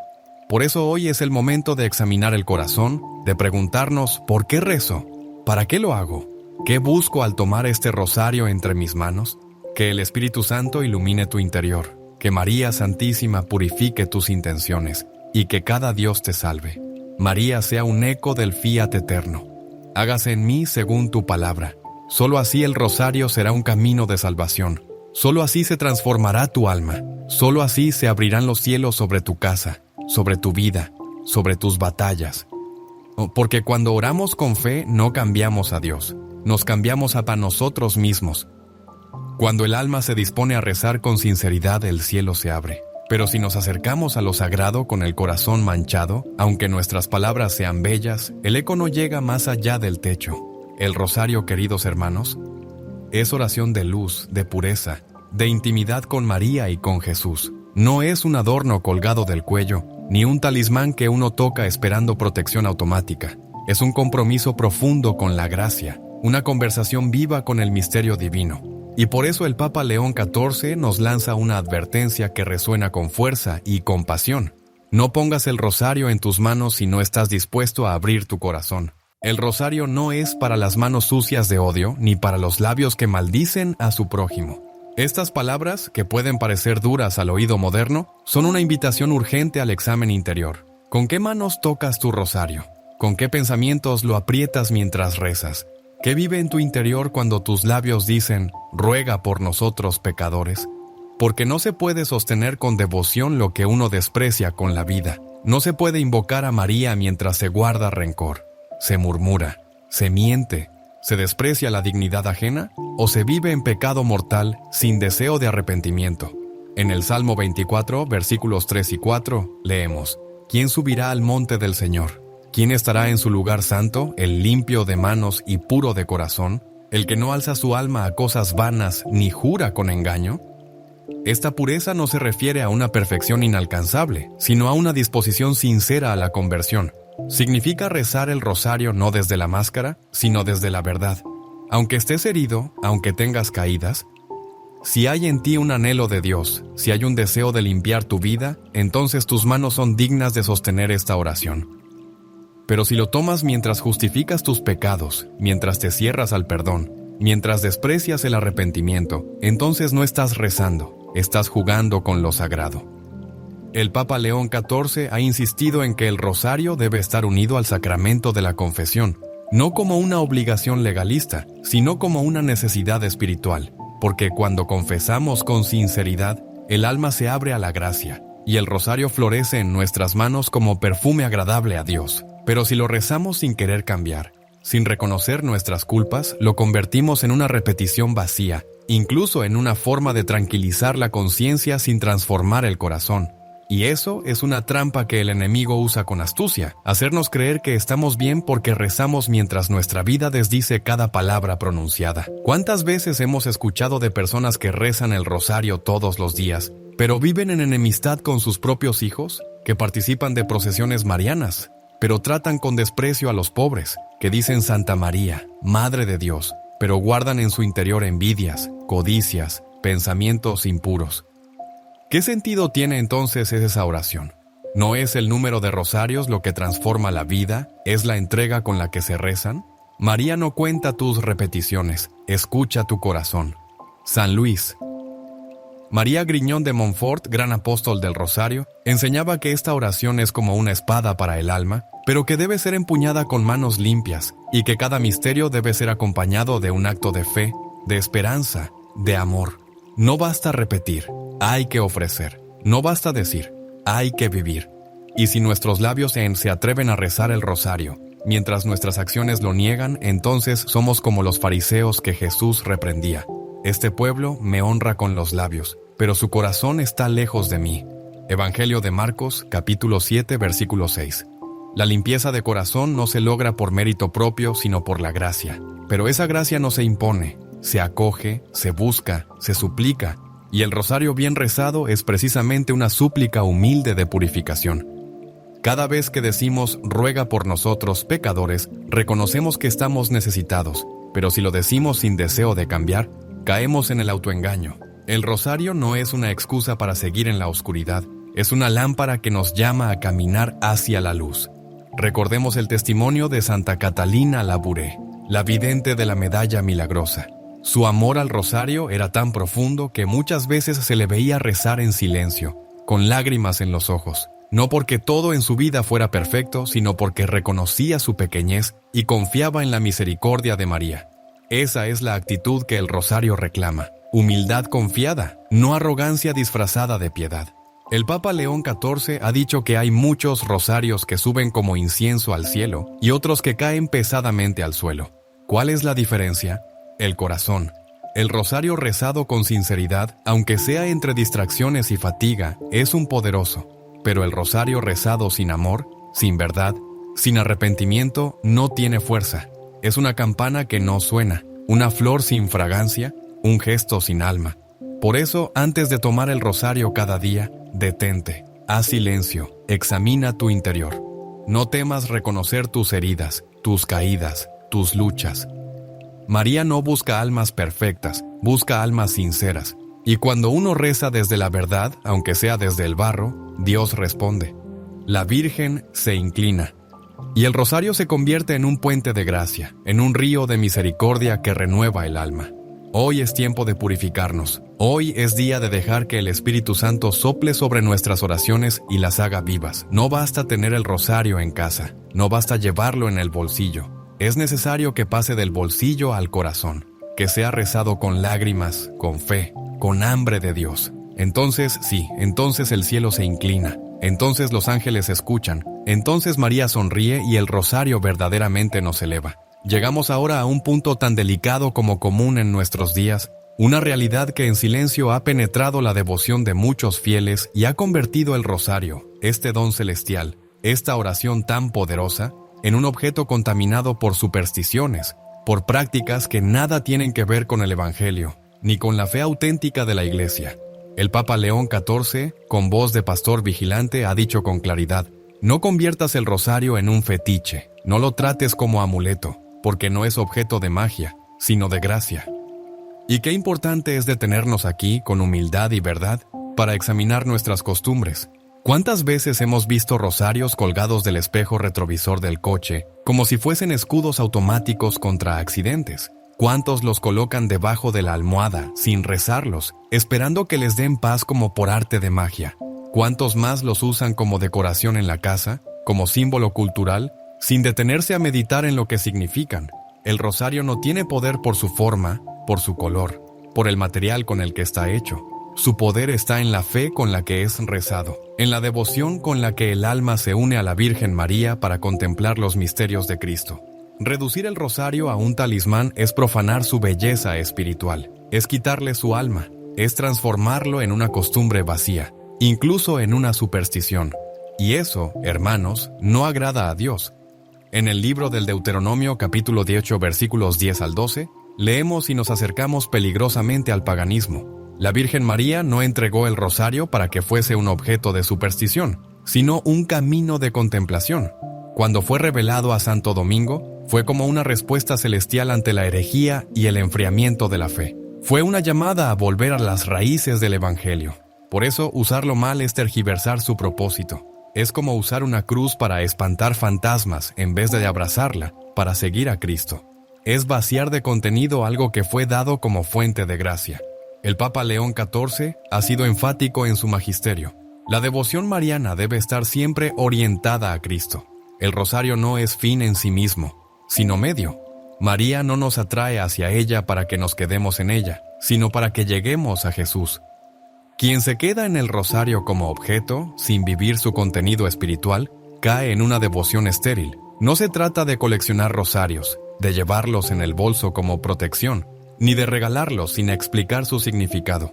Por eso hoy es el momento de examinar el corazón, de preguntarnos ¿por qué rezo? ¿Para qué lo hago? ¿Qué busco al tomar este rosario entre mis manos? Que el Espíritu Santo ilumine tu interior, que María Santísima purifique tus intenciones y que cada Dios te salve. María sea un eco del fiat eterno. Hágase en mí según tu palabra. Solo así el rosario será un camino de salvación. Solo así se transformará tu alma. Solo así se abrirán los cielos sobre tu casa, sobre tu vida, sobre tus batallas. Porque cuando oramos con fe no cambiamos a Dios, nos cambiamos a nosotros mismos. Cuando el alma se dispone a rezar con sinceridad, el cielo se abre. Pero si nos acercamos a lo sagrado con el corazón manchado, aunque nuestras palabras sean bellas, el eco no llega más allá del techo. El rosario, queridos hermanos, es oración de luz, de pureza, de intimidad con María y con Jesús. No es un adorno colgado del cuello, ni un talismán que uno toca esperando protección automática. Es un compromiso profundo con la gracia, una conversación viva con el misterio divino. Y por eso el Papa León XIV nos lanza una advertencia que resuena con fuerza y con pasión. No pongas el rosario en tus manos si no estás dispuesto a abrir tu corazón. El rosario no es para las manos sucias de odio, ni para los labios que maldicen a su prójimo. Estas palabras, que pueden parecer duras al oído moderno, son una invitación urgente al examen interior. ¿Con qué manos tocas tu rosario? ¿Con qué pensamientos lo aprietas mientras rezas? ¿Qué vive en tu interior cuando tus labios dicen, ruega por nosotros pecadores? Porque no se puede sostener con devoción lo que uno desprecia con la vida. No se puede invocar a María mientras se guarda rencor, se murmura, se miente, se desprecia la dignidad ajena o se vive en pecado mortal sin deseo de arrepentimiento. En el Salmo 24, versículos 3 y 4, leemos: ¿Quién subirá al monte del Señor? ¿Quién estará en su lugar santo, el limpio de manos y puro de corazón, el que no alza su alma a cosas vanas ni jura con engaño? Esta pureza no se refiere a una perfección inalcanzable, sino a una disposición sincera a la conversión. Significa rezar el rosario no desde la máscara, sino desde la verdad. Aunque estés herido, aunque tengas caídas, si hay en ti un anhelo de Dios, si hay un deseo de limpiar tu vida, entonces tus manos son dignas de sostener esta oración. Pero si lo tomas mientras justificas tus pecados, mientras te cierras al perdón, mientras desprecias el arrepentimiento, entonces no estás rezando, estás jugando con lo sagrado. El Papa León XIV ha insistido en que el rosario debe estar unido al sacramento de la confesión, no como una obligación legalista, sino como una necesidad espiritual, porque cuando confesamos con sinceridad, el alma se abre a la gracia, y el rosario florece en nuestras manos como perfume agradable a Dios. Pero si lo rezamos sin querer cambiar, sin reconocer nuestras culpas, lo convertimos en una repetición vacía, incluso en una forma de tranquilizar la conciencia sin transformar el corazón. Y eso es una trampa que el enemigo usa con astucia, hacernos creer que estamos bien porque rezamos mientras nuestra vida desdice cada palabra pronunciada. ¿Cuántas veces hemos escuchado de personas que rezan el rosario todos los días, pero viven en enemistad con sus propios hijos, que participan de procesiones marianas, pero tratan con desprecio a los pobres, que dicen Santa María, Madre de Dios, pero guardan en su interior envidias, codicias, pensamientos impuros? ¿Qué sentido tiene entonces esa oración? ¿No es el número de rosarios lo que transforma la vida? ¿Es la entrega con la que se rezan? María no cuenta tus repeticiones, escucha tu corazón. San Luis. María Griñón de Montfort, gran apóstol del rosario, enseñaba que esta oración es como una espada para el alma, pero que debe ser empuñada con manos limpias, y que cada misterio debe ser acompañado de un acto de fe, de esperanza, de amor. No basta repetir, hay que ofrecer. No basta decir, hay que vivir. Y si nuestros labios se atreven a rezar el rosario, mientras nuestras acciones lo niegan, entonces somos como los fariseos que Jesús reprendía. Este pueblo me honra con los labios, pero su corazón está lejos de mí. Evangelio de Marcos, capítulo 7, versículo 6. La limpieza de corazón no se logra por mérito propio, sino por la gracia. Pero esa gracia no se impone, se acoge, se busca, se suplica, y el rosario bien rezado es precisamente una súplica humilde de purificación. Cada vez que decimos ruega por nosotros, pecadores, reconocemos que estamos necesitados, pero si lo decimos sin deseo de cambiar, caemos en el autoengaño. El rosario no es una excusa para seguir en la oscuridad, es una lámpara que nos llama a caminar hacia la luz. Recordemos el testimonio de Santa Catalina Labouré, la vidente de la medalla milagrosa. Su amor al rosario era tan profundo que muchas veces se le veía rezar en silencio, con lágrimas en los ojos, no porque todo en su vida fuera perfecto, sino porque reconocía su pequeñez y confiaba en la misericordia de María. Esa es la actitud que el rosario reclama, humildad confiada, no arrogancia disfrazada de piedad. El Papa León XIV ha dicho que hay muchos rosarios que suben como incienso al cielo y otros que caen pesadamente al suelo. ¿Cuál es la diferencia? El corazón. El rosario rezado con sinceridad, aunque sea entre distracciones y fatiga, es un poderoso. Pero el rosario rezado sin amor, sin verdad, sin arrepentimiento, no tiene fuerza. Es una campana que no suena, una flor sin fragancia, un gesto sin alma. Por eso, antes de tomar el rosario cada día, detente, haz silencio, examina tu interior. No temas reconocer tus heridas, tus caídas, tus luchas. María no busca almas perfectas, busca almas sinceras. Y cuando uno reza desde la verdad, aunque sea desde el barro, Dios responde. La Virgen se inclina. Y el rosario se convierte en un puente de gracia, en un río de misericordia que renueva el alma. Hoy es tiempo de purificarnos. Hoy es día de dejar que el Espíritu Santo sople sobre nuestras oraciones y las haga vivas. No basta tener el rosario en casa, no basta llevarlo en el bolsillo. Es necesario que pase del bolsillo al corazón, que sea rezado con lágrimas, con fe, con hambre de Dios. Entonces, sí, entonces el cielo se inclina, entonces los ángeles escuchan, entonces María sonríe y el rosario verdaderamente nos eleva. Llegamos ahora a un punto tan delicado como común en nuestros días, una realidad que en silencio ha penetrado la devoción de muchos fieles y ha convertido el rosario, este don celestial, esta oración tan poderosa, en un objeto contaminado por supersticiones, por prácticas que nada tienen que ver con el Evangelio, ni con la fe auténtica de la Iglesia. El Papa León XIV, con voz de pastor vigilante, ha dicho con claridad, no conviertas el rosario en un fetiche, no lo trates como amuleto, porque no es objeto de magia, sino de gracia. Y qué importante es detenernos aquí, con humildad y verdad, para examinar nuestras costumbres. ¿Cuántas veces hemos visto rosarios colgados del espejo retrovisor del coche, como si fuesen escudos automáticos contra accidentes? ¿Cuántos los colocan debajo de la almohada, sin rezarlos, esperando que les den paz como por arte de magia? ¿Cuántos más los usan como decoración en la casa, como símbolo cultural, sin detenerse a meditar en lo que significan? El rosario no tiene poder por su forma, por su color, por el material con el que está hecho. Su poder está en la fe con la que es rezado, en la devoción con la que el alma se une a la Virgen María para contemplar los misterios de Cristo. Reducir el rosario a un talismán es profanar su belleza espiritual, es quitarle su alma, es transformarlo en una costumbre vacía. incluso en una superstición. Y eso, hermanos, no agrada a Dios. En el libro del Deuteronomio capítulo 18 versículos 10 al 12, leemos y nos acercamos peligrosamente al paganismo. La Virgen María no entregó el rosario para que fuese un objeto de superstición, sino un camino de contemplación. Cuando fue revelado a Santo Domingo, fue como una respuesta celestial ante la herejía y el enfriamiento de la fe. Fue una llamada a volver a las raíces del Evangelio. Por eso, usarlo mal es tergiversar su propósito. Es como usar una cruz para espantar fantasmas en vez de abrazarla para seguir a Cristo. Es vaciar de contenido algo que fue dado como fuente de gracia. El Papa León XIV ha sido enfático en su magisterio. La devoción mariana debe estar siempre orientada a Cristo. El rosario no es fin en sí mismo, sino medio. María no nos atrae hacia ella para que nos quedemos en ella, sino para que lleguemos a Jesús. Quien se queda en el rosario como objeto, sin vivir su contenido espiritual, cae en una devoción estéril. No se trata de coleccionar rosarios, de llevarlos en el bolso como protección, ni de regalarlos sin explicar su significado.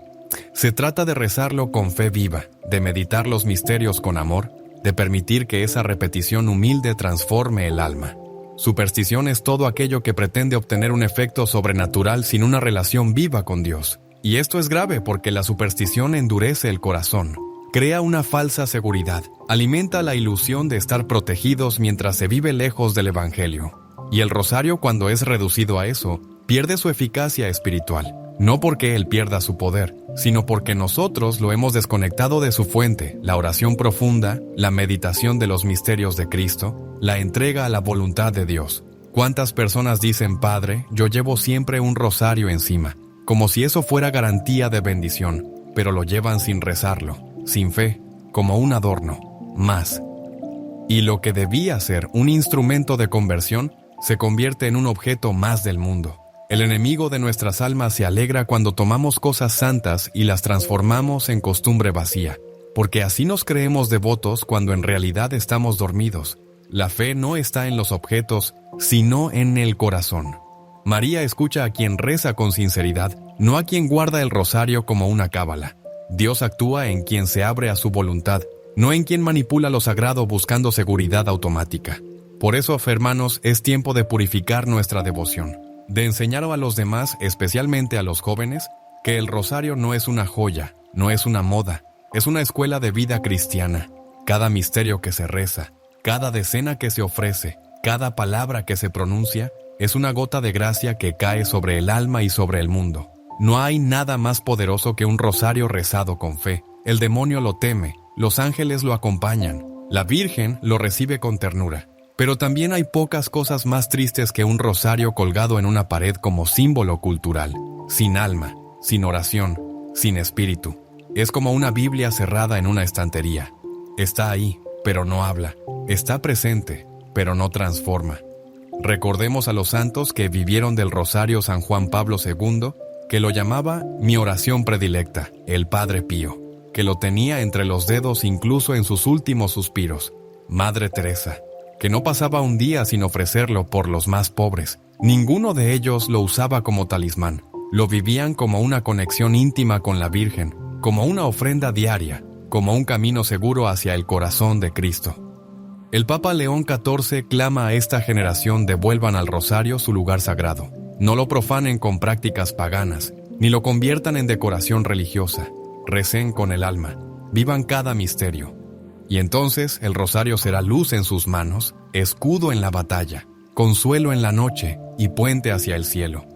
Se trata de rezarlo con fe viva, de meditar los misterios con amor, de permitir que esa repetición humilde transforme el alma. Superstición es todo aquello que pretende obtener un efecto sobrenatural sin una relación viva con Dios. Y esto es grave porque la superstición endurece el corazón, crea una falsa seguridad, alimenta la ilusión de estar protegidos mientras se vive lejos del Evangelio. Y el rosario, cuando es reducido a eso, pierde su eficacia espiritual, no porque él pierda su poder, sino porque nosotros lo hemos desconectado de su fuente, la oración profunda, la meditación de los misterios de Cristo, la entrega a la voluntad de Dios. ¿Cuántas personas dicen, Padre, yo llevo siempre un rosario encima? Como si eso fuera garantía de bendición, pero lo llevan sin rezarlo, sin fe, como un adorno, más. Y lo que debía ser un instrumento de conversión, se convierte en un objeto más del mundo. El enemigo de nuestras almas se alegra cuando tomamos cosas santas y las transformamos en costumbre vacía, porque así nos creemos devotos cuando en realidad estamos dormidos. La fe no está en los objetos, sino en el corazón. María escucha a quien reza con sinceridad, no a quien guarda el rosario como una cábala. Dios actúa en quien se abre a su voluntad, no en quien manipula lo sagrado buscando seguridad automática. Por eso, hermanos, es tiempo de purificar nuestra devoción, de enseñar a los demás, especialmente a los jóvenes, que el rosario no es una joya, no es una moda, es una escuela de vida cristiana. Cada misterio que se reza, cada decena que se ofrece, cada palabra que se pronuncia, es una gota de gracia que cae sobre el alma y sobre el mundo. No hay nada más poderoso que un rosario rezado con fe. El demonio lo teme, los ángeles lo acompañan, la Virgen lo recibe con ternura. Pero también hay pocas cosas más tristes que un rosario colgado en una pared como símbolo cultural, sin alma, sin oración, sin espíritu. Es como una Biblia cerrada en una estantería. Está ahí, pero no habla. Está presente, pero no transforma. Recordemos a los santos que vivieron del rosario San Juan Pablo II, que lo llamaba mi oración predilecta, el Padre Pío, que lo tenía entre los dedos incluso en sus últimos suspiros, Madre Teresa, que no pasaba un día sin ofrecerlo por los más pobres. Ninguno de ellos lo usaba como talismán, lo vivían como una conexión íntima con la Virgen, como una ofrenda diaria, como un camino seguro hacia el corazón de Cristo. El Papa León XIV clama a esta generación devuelvan al rosario su lugar sagrado. No lo profanen con prácticas paganas, ni lo conviertan en decoración religiosa. Recen con el alma, vivan cada misterio. Y entonces el rosario será luz en sus manos, escudo en la batalla, consuelo en la noche y puente hacia el cielo.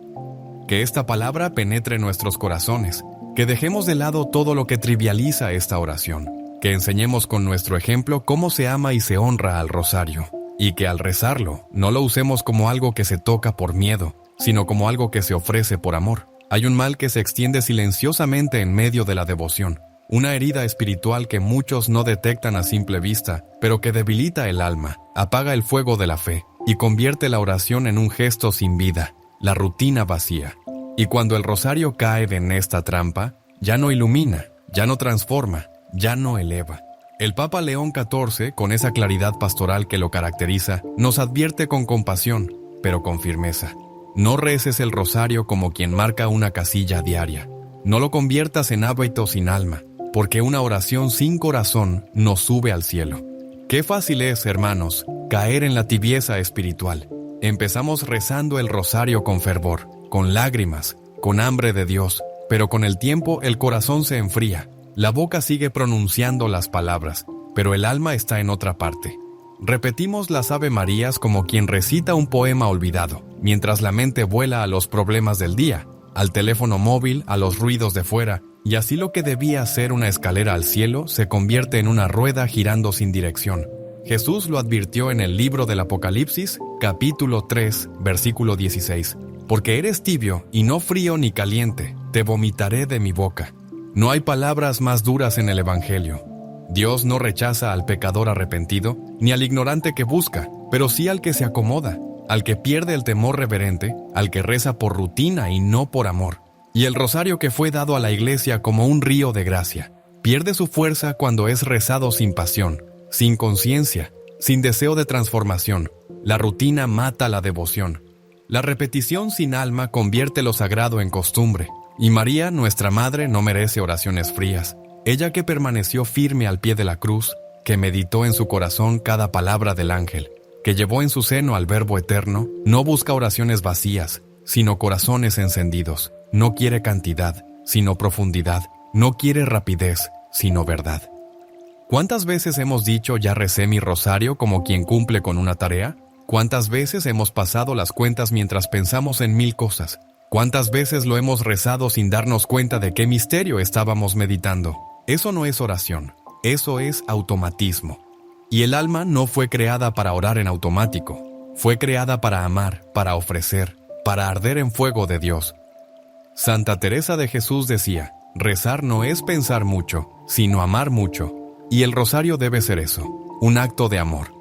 Que esta palabra penetre nuestros corazones, que dejemos de lado todo lo que trivializa esta oración. Que enseñemos con nuestro ejemplo cómo se ama y se honra al rosario, y que al rezarlo no lo usemos como algo que se toca por miedo, sino como algo que se ofrece por amor. Hay un mal que se extiende silenciosamente en medio de la devoción, una herida espiritual que muchos no detectan a simple vista, pero que debilita el alma, apaga el fuego de la fe y convierte la oración en un gesto sin vida, la rutina vacía. Y cuando el rosario cae en esta trampa, ya no ilumina, ya no transforma, ya no eleva. El Papa León XIV, con esa claridad pastoral que lo caracteriza, nos advierte con compasión, pero con firmeza. No reces el rosario como quien marca una casilla diaria. No lo conviertas en hábito sin alma. porque una oración sin corazón no sube al cielo. Qué fácil es, hermanos, caer en la tibieza espiritual. Empezamos rezando el rosario con fervor, con lágrimas, con hambre de Dios, pero con el tiempo el corazón se enfría. La boca sigue pronunciando las palabras, pero el alma está en otra parte. Repetimos las Ave Marías como quien recita un poema olvidado, mientras la mente vuela a los problemas del día, al teléfono móvil, a los ruidos de fuera, y así lo que debía ser una escalera al cielo se convierte en una rueda girando sin dirección. Jesús lo advirtió en el libro del Apocalipsis, capítulo 3, versículo 16. Porque eres tibio y no frío ni caliente, te vomitaré de mi boca. No hay palabras más duras en el Evangelio. Dios no rechaza al pecador arrepentido, ni al ignorante que busca, pero sí al que se acomoda, al que pierde el temor reverente, al que reza por rutina y no por amor. Y el rosario que fue dado a la iglesia como un río de gracia, pierde su fuerza cuando es rezado sin pasión, sin conciencia, sin deseo de transformación. La rutina mata la devoción. La repetición sin alma convierte lo sagrado en costumbre. Y María, nuestra Madre, no merece oraciones frías. Ella que permaneció firme al pie de la cruz, que meditó en su corazón cada palabra del ángel, que llevó en su seno al Verbo eterno, no busca oraciones vacías, sino corazones encendidos. No quiere cantidad, sino profundidad. No quiere rapidez, sino verdad. ¿Cuántas veces hemos dicho ya recé mi rosario como quien cumple con una tarea? ¿Cuántas veces hemos pasado las cuentas mientras pensamos en mil cosas? ¿Cuántas veces lo hemos rezado sin darnos cuenta de qué misterio estábamos meditando? Eso no es oración, eso es automatismo. Y el alma no fue creada para orar en automático. Fue creada para amar, para ofrecer, para arder en fuego de Dios. Santa Teresa de Jesús decía, rezar no es pensar mucho, sino amar mucho. Y el rosario debe ser eso, un acto de amor.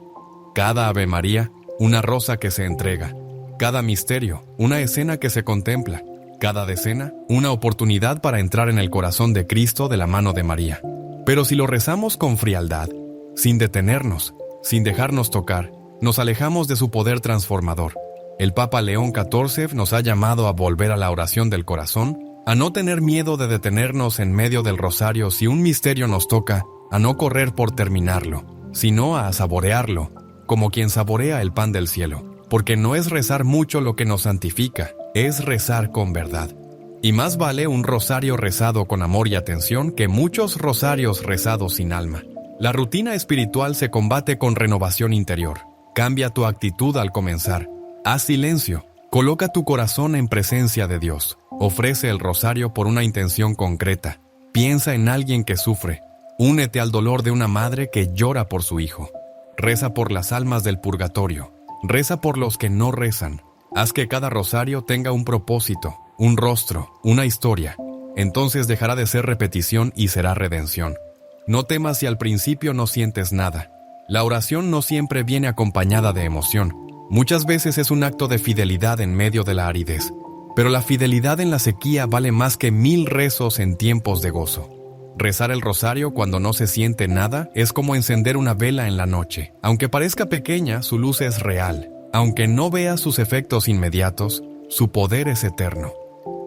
Cada Ave María, una rosa que se entrega. Cada misterio, una escena que se contempla. Cada decena, una oportunidad para entrar en el corazón de Cristo de la mano de María. Pero si lo rezamos con frialdad, sin detenernos, sin dejarnos tocar, nos alejamos de su poder transformador. El Papa León XIV nos ha llamado a volver a la oración del corazón, a no tener miedo de detenernos en medio del rosario si un misterio nos toca, a no correr por terminarlo, sino a saborearlo, como quien saborea el pan del cielo. Porque no es rezar mucho lo que nos santifica, es rezar con verdad. Y más vale un rosario rezado con amor y atención que muchos rosarios rezados sin alma. La rutina espiritual se combate con renovación interior. Cambia tu actitud al comenzar. Haz silencio. Coloca tu corazón en presencia de Dios. Ofrece el rosario por una intención concreta. Piensa en alguien que sufre. Únete al dolor de una madre que llora por su hijo. Reza por las almas del purgatorio. Reza por los que no rezan. Haz que cada rosario tenga un propósito, un rostro, una historia. Entonces dejará de ser repetición y será redención. No temas si al principio no sientes nada. La oración no siempre viene acompañada de emoción. Muchas veces es un acto de fidelidad en medio de la aridez. Pero la fidelidad en la sequía vale más que 1000 rezos en tiempos de gozo. Rezar el rosario cuando no se siente nada es como encender una vela en la noche. Aunque parezca pequeña, su luz es real. Aunque no vea sus efectos inmediatos, su poder es eterno.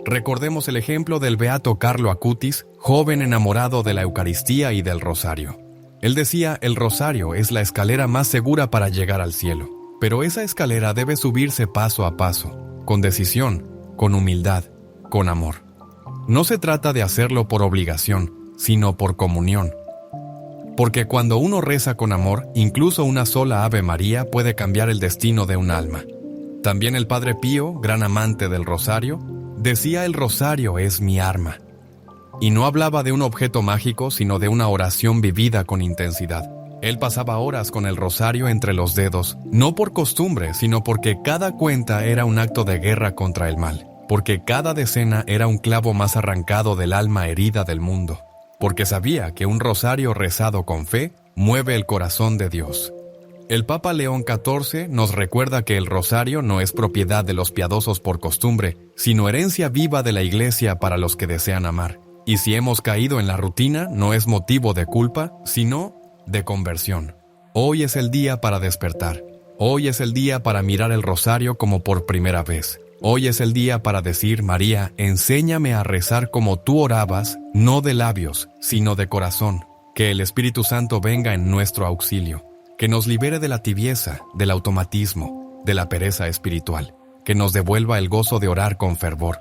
Recordemos el ejemplo del beato Carlo Acutis, joven enamorado de la Eucaristía y del rosario. Él decía, el rosario es la escalera más segura para llegar al cielo. Pero esa escalera debe subirse paso a paso, con decisión, con humildad, con amor. No se trata de hacerlo por obligación, sino por comunión. Porque cuando uno reza con amor, incluso una sola Ave María puede cambiar el destino de un alma. También el Padre Pío, gran amante del rosario, decía el rosario es mi arma. Y no hablaba de un objeto mágico, sino de una oración vivida con intensidad. Él pasaba horas con el rosario entre los dedos, no por costumbre, sino porque cada cuenta era un acto de guerra contra el mal. Porque cada decena era un clavo más arrancado del alma herida del mundo. Porque sabía que un rosario rezado con fe mueve el corazón de Dios. El Papa León XIV nos recuerda que el rosario no es propiedad de los piadosos por costumbre, sino herencia viva de la Iglesia para los que desean amar. Y si hemos caído en la rutina, no es motivo de culpa, sino de conversión. Hoy es el día para despertar. Hoy es el día para mirar el rosario como por primera vez. Hoy es el día para decir: María, enséñame a rezar como tú orabas, no de labios, sino de corazón. Que el Espíritu Santo venga en nuestro auxilio, que nos libere de la tibieza, del automatismo, de la pereza espiritual, que nos devuelva el gozo de orar con fervor.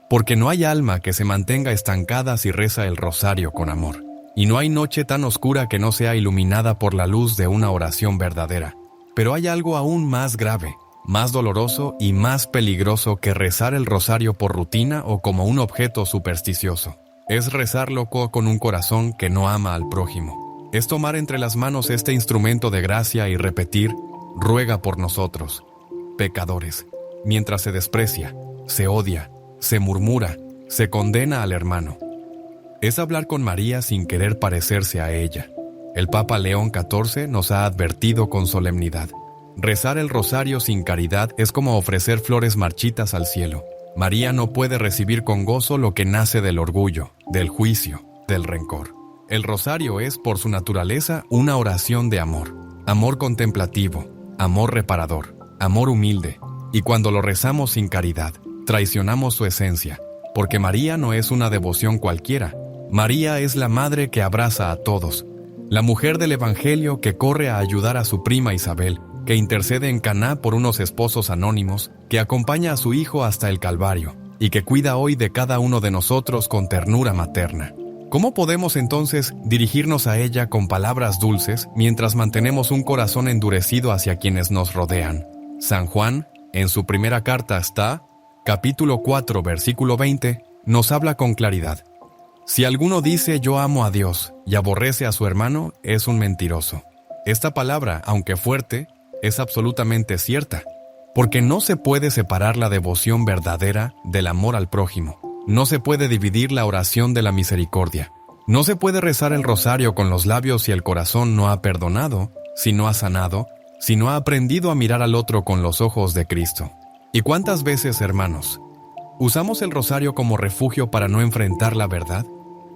Porque no hay alma que se mantenga estancada si reza el rosario con amor. Y no hay noche tan oscura que no sea iluminada por la luz de una oración verdadera. Pero hay algo aún más grave, más doloroso y más peligroso que rezar el rosario por rutina o como un objeto supersticioso. Es rezarlo con un corazón que no ama al prójimo. Es tomar entre las manos este instrumento de gracia y repetir: ruega por nosotros, pecadores, mientras se desprecia, se odia, se murmura, se condena al hermano. Es hablar con María sin querer parecerse a ella. El Papa León XIV nos ha advertido con solemnidad: rezar el rosario sin caridad es como ofrecer flores marchitas al cielo. María no puede recibir con gozo lo que nace del orgullo, del juicio, del rencor. El rosario es, por su naturaleza, una oración de amor. Amor contemplativo, amor reparador, amor humilde. Y cuando lo rezamos sin caridad, traicionamos su esencia, porque María no es una devoción cualquiera. María es la madre que abraza a todos, la mujer del Evangelio que corre a ayudar a su prima Isabel, que intercede en Caná por unos esposos anónimos, que acompaña a su hijo hasta el Calvario, y que cuida hoy de cada uno de nosotros con ternura materna. ¿Cómo podemos entonces dirigirnos a ella con palabras dulces mientras mantenemos un corazón endurecido hacia quienes nos rodean? San Juan, en su primera carta capítulo 4, versículo 20, nos habla con claridad: si alguno dice yo amo a Dios y aborrece a su hermano, es un mentiroso. Esta palabra, aunque fuerte, es absolutamente cierta, porque no se puede separar la devoción verdadera del amor al prójimo. No se puede dividir la oración de la misericordia. No se puede rezar el rosario con los labios si el corazón no ha perdonado, si no ha sanado, si no ha aprendido a mirar al otro con los ojos de Cristo. ¿Y cuántas veces, hermanos, usamos el rosario como refugio para no enfrentar la verdad?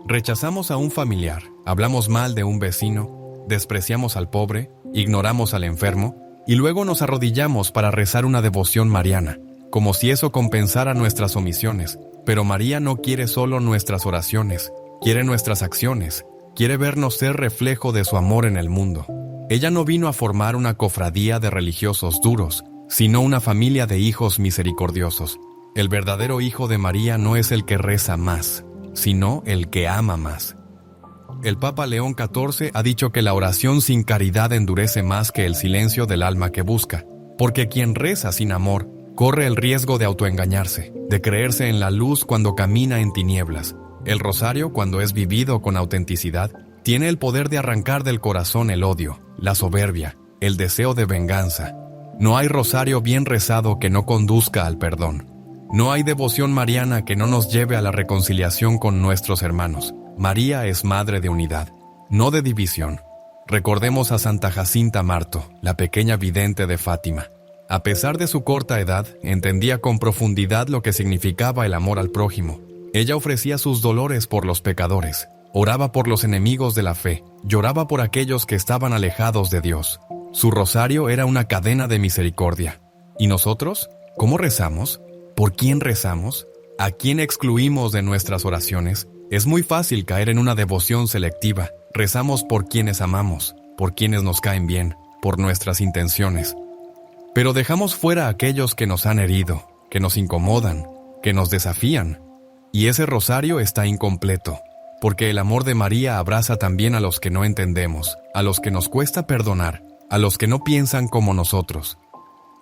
Rechazamos a un familiar, hablamos mal de un vecino, despreciamos al pobre, ignoramos al enfermo, y luego nos arrodillamos para rezar una devoción mariana, como si eso compensara nuestras omisiones. Pero María no quiere solo nuestras oraciones, quiere nuestras acciones, quiere vernos ser reflejo de su amor en el mundo. Ella no vino a formar una cofradía de religiosos duros, sino una familia de hijos misericordiosos. El verdadero hijo de María no es el que reza más, sino el que ama más. El Papa León XIV ha dicho que la oración sin caridad endurece más que el silencio del alma que busca, porque quien reza sin amor corre el riesgo de autoengañarse, de creerse en la luz cuando camina en tinieblas. El rosario, cuando es vivido con autenticidad, tiene el poder de arrancar del corazón el odio, la soberbia, el deseo de venganza. No hay rosario bien rezado que no conduzca al perdón. No hay devoción mariana que no nos lleve a la reconciliación con nuestros hermanos. María es madre de unidad, no de división. Recordemos a Santa Jacinta Marto, la pequeña vidente de Fátima. A pesar de su corta edad, entendía con profundidad lo que significaba el amor al prójimo. Ella ofrecía sus dolores por los pecadores, oraba por los enemigos de la fe, lloraba por aquellos que estaban alejados de Dios. Su rosario era una cadena de misericordia. ¿Y nosotros? ¿Cómo rezamos? ¿Por quién rezamos? ¿A quién excluimos de nuestras oraciones? Es muy fácil caer en una devoción selectiva. Rezamos por quienes amamos, por quienes nos caen bien, por nuestras intenciones. Pero dejamos fuera a aquellos que nos han herido, que nos incomodan, que nos desafían. Y ese rosario está incompleto, porque el amor de María abraza también a los que no entendemos, a los que nos cuesta perdonar, a los que no piensan como nosotros.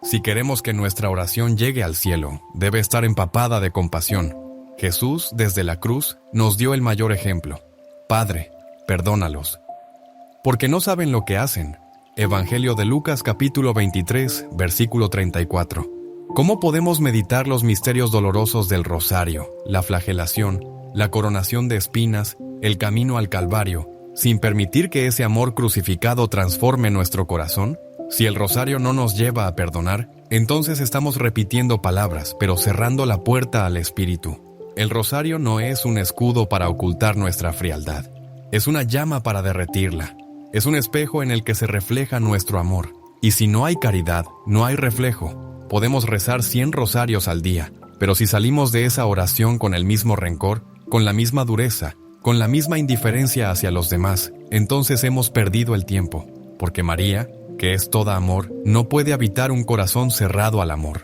Si queremos que nuestra oración llegue al cielo, debe estar empapada de compasión. Jesús, desde la cruz, nos dio el mayor ejemplo. Padre, perdónalos, porque no saben lo que hacen. Evangelio de Lucas capítulo 23, versículo 34. ¿Cómo podemos meditar los misterios dolorosos del rosario, la flagelación, la coronación de espinas, el camino al Calvario, sin permitir que ese amor crucificado transforme nuestro corazón? Si el rosario no nos lleva a perdonar, entonces estamos repitiendo palabras, pero cerrando la puerta al Espíritu. El rosario no es un escudo para ocultar nuestra frialdad. Es una llama para derretirla. Es un espejo en el que se refleja nuestro amor. Y si no hay caridad, no hay reflejo. Podemos rezar 100 rosarios al día, pero si salimos de esa oración con el mismo rencor, con la misma dureza, con la misma indiferencia hacia los demás, entonces hemos perdido el tiempo, porque María, que es toda amor, no puede habitar un corazón cerrado al amor.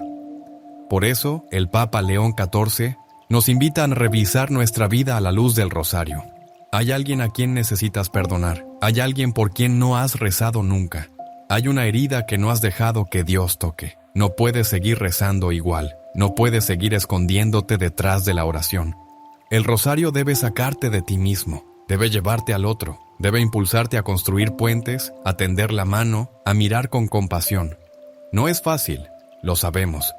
Por eso, el Papa León XIV nos invita a revisar nuestra vida a la luz del rosario. Hay alguien a quien necesitas perdonar, hay alguien por quien no has rezado nunca, hay una herida que no has dejado que Dios toque. No puedes seguir rezando igual, no puedes seguir escondiéndote detrás de la oración. El rosario debe sacarte de ti mismo, debe llevarte al otro, debe impulsarte a construir puentes, a tender la mano, a mirar con compasión. No es fácil, lo sabemos.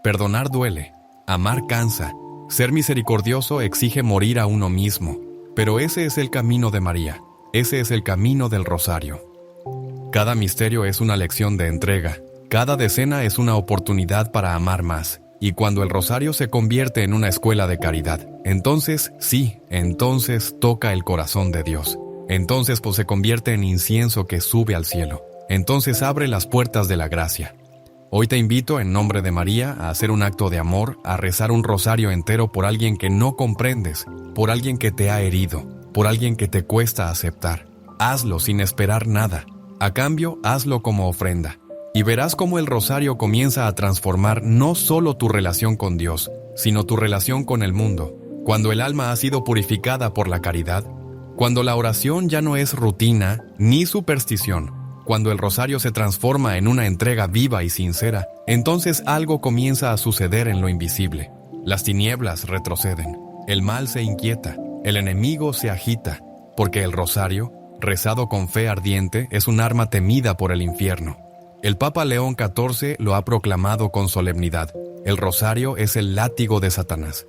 Perdonar duele, amar cansa, ser misericordioso exige morir a uno mismo, pero ese es el camino de María, ese es el camino del rosario. Cada misterio es una lección de entrega, cada decena es una oportunidad para amar más, y cuando el rosario se convierte en una escuela de caridad, entonces toca el corazón de Dios. Entonces se convierte en incienso que sube al cielo. Entonces abre las puertas de la gracia. Hoy te invito en nombre de María a hacer un acto de amor, a rezar un rosario entero por alguien que no comprendes, por alguien que te ha herido, por alguien que te cuesta aceptar. Hazlo sin esperar nada. A cambio, hazlo como ofrenda. Y verás cómo el rosario comienza a transformar no solo tu relación con Dios, sino tu relación con el mundo. Cuando el alma ha sido purificada por la caridad, cuando la oración ya no es rutina ni superstición, cuando el rosario se transforma en una entrega viva y sincera, entonces algo comienza a suceder en lo invisible. Las tinieblas retroceden, el mal se inquieta, el enemigo se agita, porque el rosario, rezado con fe ardiente, es un arma temida por el infierno. El Papa León XIV lo ha proclamado con solemnidad. El rosario es el látigo de Satanás.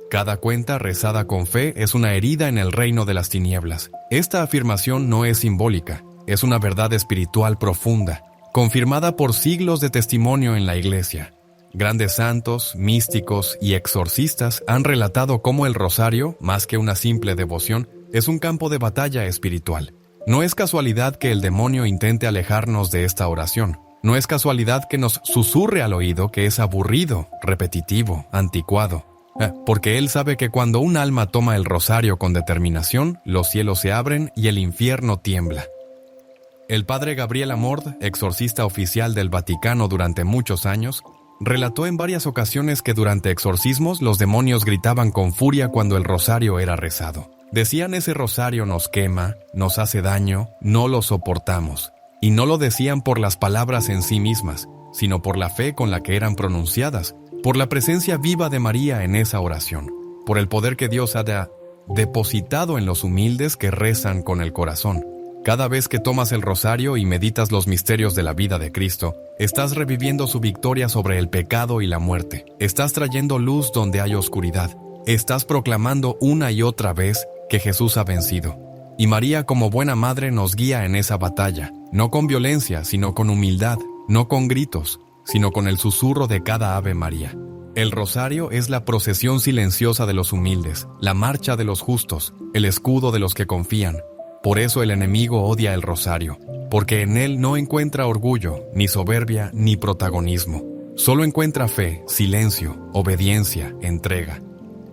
Cada cuenta rezada con fe es una herida en el reino de las tinieblas. Esta afirmación no es simbólica, es una verdad espiritual profunda, confirmada por siglos de testimonio en la Iglesia. Grandes santos, místicos y exorcistas han relatado cómo el rosario, más que una simple devoción, es un campo de batalla espiritual. No es casualidad que el demonio intente alejarnos de esta oración. No es casualidad que nos susurre al oído que es aburrido, repetitivo, anticuado. Porque él sabe que cuando un alma toma el rosario con determinación, los cielos se abren y el infierno tiembla. El padre Gabriel Amord, exorcista oficial del Vaticano durante muchos años, relató en varias ocasiones que durante exorcismos los demonios gritaban con furia cuando el rosario era rezado. Decían: ese rosario nos quema, nos hace daño, no lo soportamos. Y no lo decían por las palabras en sí mismas, sino por la fe con la que eran pronunciadas, por la presencia viva de María en esa oración, por el poder que Dios ha depositado en los humildes que rezan con el corazón. Cada vez que tomas el rosario y meditas los misterios de la vida de Cristo, estás reviviendo su victoria sobre el pecado y la muerte. Estás trayendo luz donde hay oscuridad. Estás proclamando una y otra vez que Jesús ha vencido. Y María, como buena madre, nos guía en esa batalla, no con violencia, sino con humildad, no con gritos, sino con el susurro de cada Ave María. El rosario es la procesión silenciosa de los humildes, la marcha de los justos, el escudo de los que confían. Por eso el enemigo odia el rosario, porque en él no encuentra orgullo, ni soberbia, ni protagonismo. Solo encuentra fe, silencio, obediencia, entrega.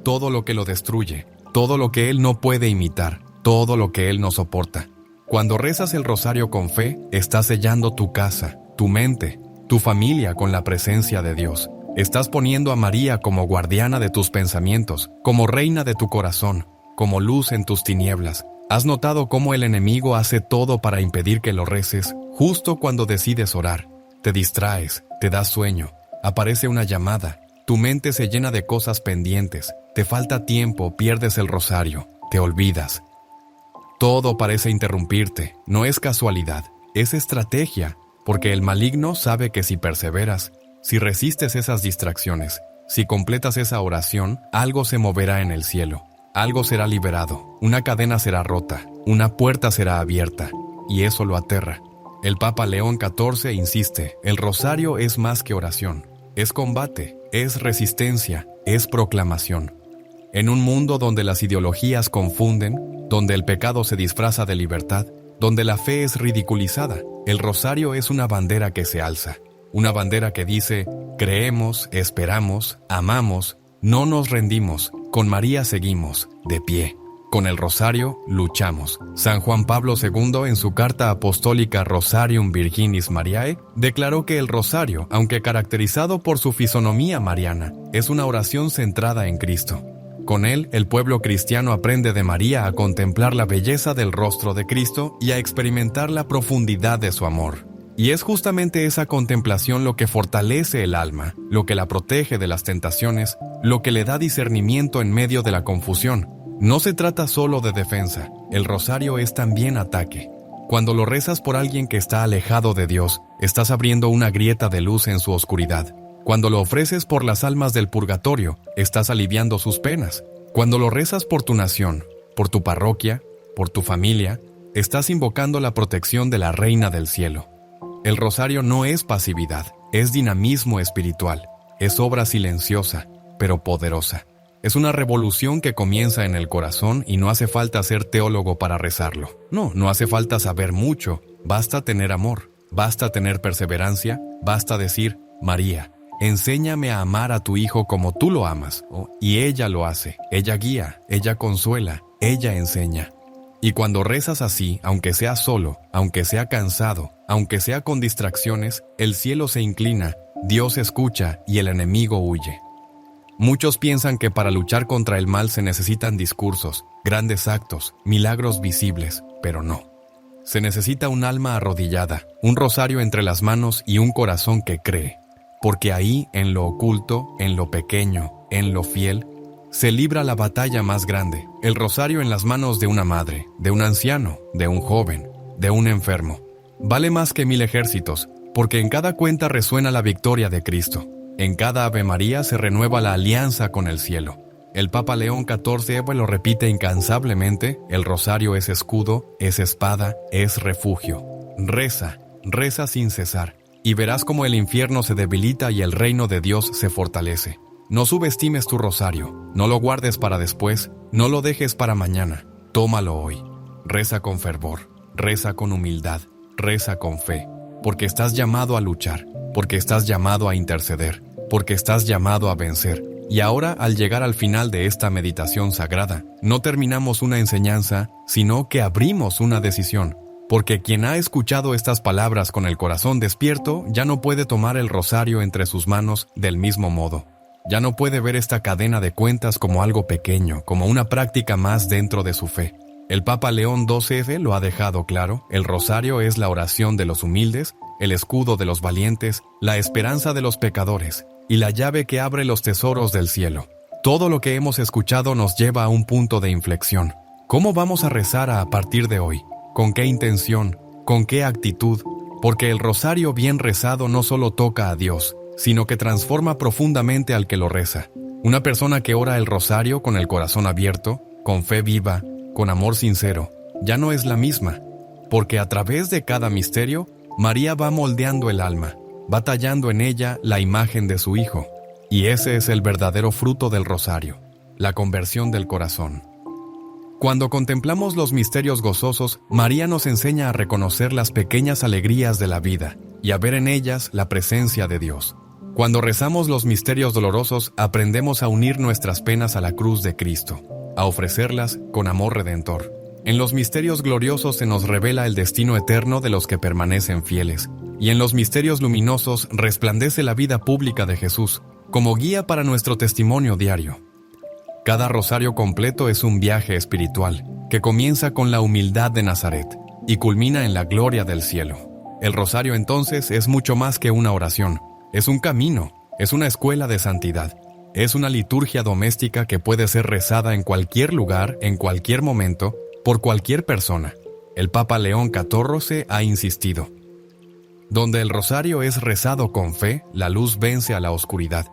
Todo lo que lo destruye, todo lo que él no puede imitar, todo lo que él no soporta. Cuando rezas el rosario con fe, estás sellando tu casa, tu mente, tu familia con la presencia de Dios. Estás poniendo a María como guardiana de tus pensamientos, como reina de tu corazón, como luz en tus tinieblas. ¿Has notado cómo el enemigo hace todo para impedir que lo reces justo cuando decides orar? Te distraes, te das sueño, aparece una llamada, tu mente se llena de cosas pendientes, te falta tiempo, pierdes el rosario, te olvidas. Todo parece interrumpirte, no es casualidad, es estrategia, porque el maligno sabe que si perseveras, si resistes esas distracciones, si completas esa oración, algo se moverá en el cielo. Algo será liberado, una cadena será rota, una puerta será abierta, y eso lo aterra. El Papa León XIV insiste, el rosario es más que oración, es combate, es resistencia, es proclamación. En un mundo donde las ideologías confunden, donde el pecado se disfraza de libertad, donde la fe es ridiculizada, el rosario es una bandera que se alza. Una bandera que dice, creemos, esperamos, amamos, no nos rendimos, con María seguimos, de pie. Con el rosario luchamos. San Juan Pablo II, en su carta apostólica Rosarium Virginis Mariae, declaró que el rosario, aunque caracterizado por su fisonomía mariana, es una oración centrada en Cristo. Con él, el pueblo cristiano aprende de María a contemplar la belleza del rostro de Cristo y a experimentar la profundidad de su amor. Y es justamente esa contemplación lo que fortalece el alma, lo que la protege de las tentaciones, lo que le da discernimiento en medio de la confusión. No se trata solo de defensa, el rosario es también ataque. Cuando lo rezas por alguien que está alejado de Dios, estás abriendo una grieta de luz en su oscuridad. Cuando lo ofreces por las almas del purgatorio, estás aliviando sus penas. Cuando lo rezas por tu nación, por tu parroquia, por tu familia, estás invocando la protección de la Reina del Cielo. El rosario no es pasividad, es dinamismo espiritual, es obra silenciosa, pero poderosa. Es una revolución que comienza en el corazón y no hace falta ser teólogo para rezarlo. No hace falta saber mucho, basta tener amor, basta tener perseverancia, basta decir, María, enséñame a amar a tu Hijo como tú lo amas. Y ella lo hace, ella guía, ella consuela, ella enseña. Y cuando rezas así, aunque sea solo, aunque sea cansado, aunque sea con distracciones, el cielo se inclina, Dios escucha y el enemigo huye. Muchos piensan que para luchar contra el mal se necesitan discursos, grandes actos, milagros visibles, pero no. Se necesita un alma arrodillada, un rosario entre las manos y un corazón que cree. Porque ahí, en lo oculto, en lo pequeño, en lo fiel, se libra la batalla más grande. El rosario en las manos de una madre, de un anciano, de un joven, de un enfermo. Vale más que 1000 ejércitos, porque en cada cuenta resuena la victoria de Cristo. En cada Ave María se renueva la alianza con el cielo. El Papa León XIV lo repite incansablemente, el rosario es escudo, es espada, es refugio. Reza, reza sin cesar, y verás cómo el infierno se debilita y el reino de Dios se fortalece. No subestimes tu rosario, no lo guardes para después, no lo dejes para mañana, tómalo hoy. Reza con fervor, reza con humildad, reza con fe, porque estás llamado a luchar, porque estás llamado a interceder, porque estás llamado a vencer. Y ahora, al llegar al final de esta meditación sagrada, no terminamos una enseñanza, sino que abrimos una decisión. Porque quien ha escuchado estas palabras con el corazón despierto, ya no puede tomar el rosario entre sus manos del mismo modo. Ya no puede ver esta cadena de cuentas como algo pequeño, como una práctica más dentro de su fe. El Papa León XII lo ha dejado claro, el rosario es la oración de los humildes, el escudo de los valientes, la esperanza de los pecadores, y la llave que abre los tesoros del cielo. Todo lo que hemos escuchado nos lleva a un punto de inflexión. ¿Cómo vamos a rezar a partir de hoy? ¿Con qué intención? ¿Con qué actitud? Porque el rosario bien rezado no solo toca a Dios, sino que transforma profundamente al que lo reza. Una persona que ora el rosario con el corazón abierto, con fe viva, con amor sincero, ya no es la misma, porque a través de cada misterio, María va moldeando el alma, va tallando en ella la imagen de su Hijo, y ese es el verdadero fruto del rosario, la conversión del corazón. Cuando contemplamos los misterios gozosos, María nos enseña a reconocer las pequeñas alegrías de la vida y a ver en ellas la presencia de Dios. Cuando rezamos los misterios dolorosos, aprendemos a unir nuestras penas a la cruz de Cristo, a ofrecerlas con amor redentor. En los misterios gloriosos se nos revela el destino eterno de los que permanecen fieles, y en los misterios luminosos resplandece la vida pública de Jesús, como guía para nuestro testimonio diario. Cada rosario completo es un viaje espiritual, que comienza con la humildad de Nazaret y culmina en la gloria del cielo. El rosario entonces es mucho más que una oración, es un camino, es una escuela de santidad, es una liturgia doméstica que puede ser rezada en cualquier lugar, en cualquier momento, por cualquier persona. El Papa León XIV ha insistido. Donde el rosario es rezado con fe, la luz vence a la oscuridad.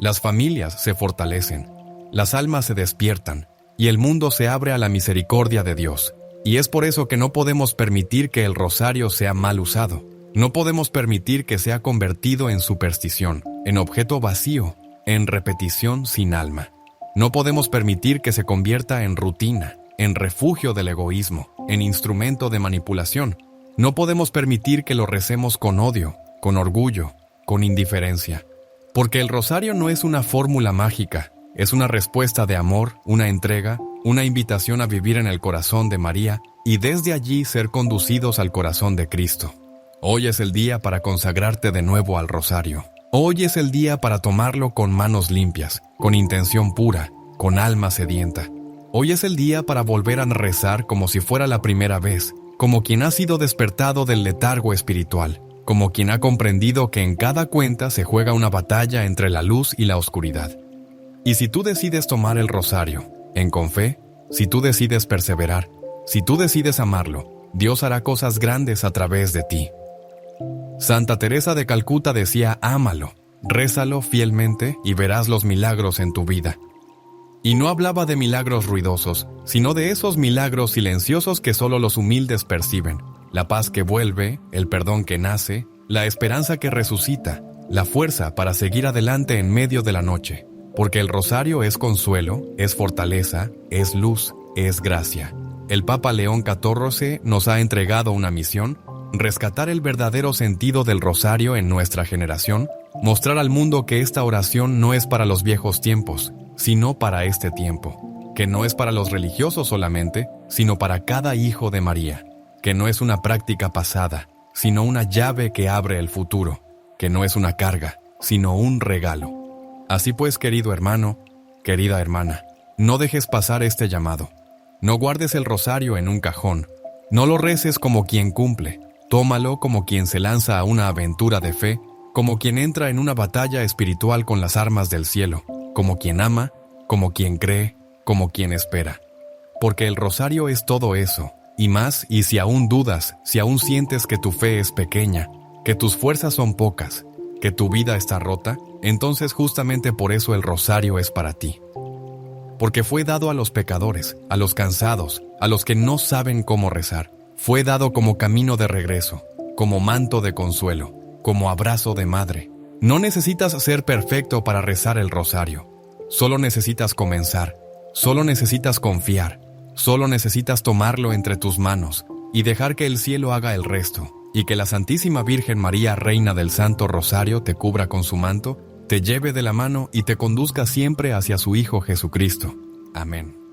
Las familias se fortalecen, las almas se despiertan, y el mundo se abre a la misericordia de Dios. Y es por eso que no podemos permitir que el rosario sea mal usado. No podemos permitir que sea convertido en superstición, en objeto vacío, en repetición sin alma. No podemos permitir que se convierta en rutina, en refugio del egoísmo, en instrumento de manipulación. No podemos permitir que lo recemos con odio, con orgullo, con indiferencia. Porque el rosario no es una fórmula mágica, es una respuesta de amor, una entrega, una invitación a vivir en el corazón de María y desde allí ser conducidos al corazón de Cristo. Hoy es el día para consagrarte de nuevo al rosario. Hoy es el día para tomarlo con manos limpias, con intención pura, con alma sedienta. Hoy es el día para volver a rezar como si fuera la primera vez, como quien ha sido despertado del letargo espiritual, como quien ha comprendido que en cada cuenta se juega una batalla entre la luz y la oscuridad. Y si tú decides tomar el rosario, con fe, si tú decides perseverar, si tú decides amarlo, Dios hará cosas grandes a través de ti. Santa Teresa de Calcuta decía: ámalo, rézalo fielmente y verás los milagros en tu vida. Y no hablaba de milagros ruidosos, sino de esos milagros silenciosos que solo los humildes perciben. La paz que vuelve, el perdón que nace, la esperanza que resucita, la fuerza para seguir adelante en medio de la noche. Porque el rosario es consuelo, es fortaleza, es luz, es gracia. El Papa León XIV nos ha entregado una misión: rescatar el verdadero sentido del rosario en nuestra generación, mostrar al mundo que esta oración no es para los viejos tiempos, sino para este tiempo, que no es para los religiosos solamente, sino para cada hijo de María, que no es una práctica pasada, sino una llave que abre el futuro, que no es una carga, sino un regalo. Así pues, querido hermano, querida hermana, no dejes pasar este llamado. No guardes el rosario en un cajón, no lo reces como quien cumple. Tómalo como quien se lanza a una aventura de fe, como quien entra en una batalla espiritual con las armas del cielo, como quien ama, como quien cree, como quien espera. Porque el rosario es todo eso, y más, y si aún dudas, si aún sientes que tu fe es pequeña, que tus fuerzas son pocas, que tu vida está rota, entonces justamente por eso el rosario es para ti. Porque fue dado a los pecadores, a los cansados, a los que no saben cómo rezar. Fue dado como camino de regreso, como manto de consuelo, como abrazo de madre. No necesitas ser perfecto para rezar el rosario. Solo necesitas comenzar, solo necesitas confiar, solo necesitas tomarlo entre tus manos y dejar que el cielo haga el resto, y que la Santísima Virgen María, Reina del Santo Rosario, te cubra con su manto, te lleve de la mano y te conduzca siempre hacia su Hijo Jesucristo. Amén.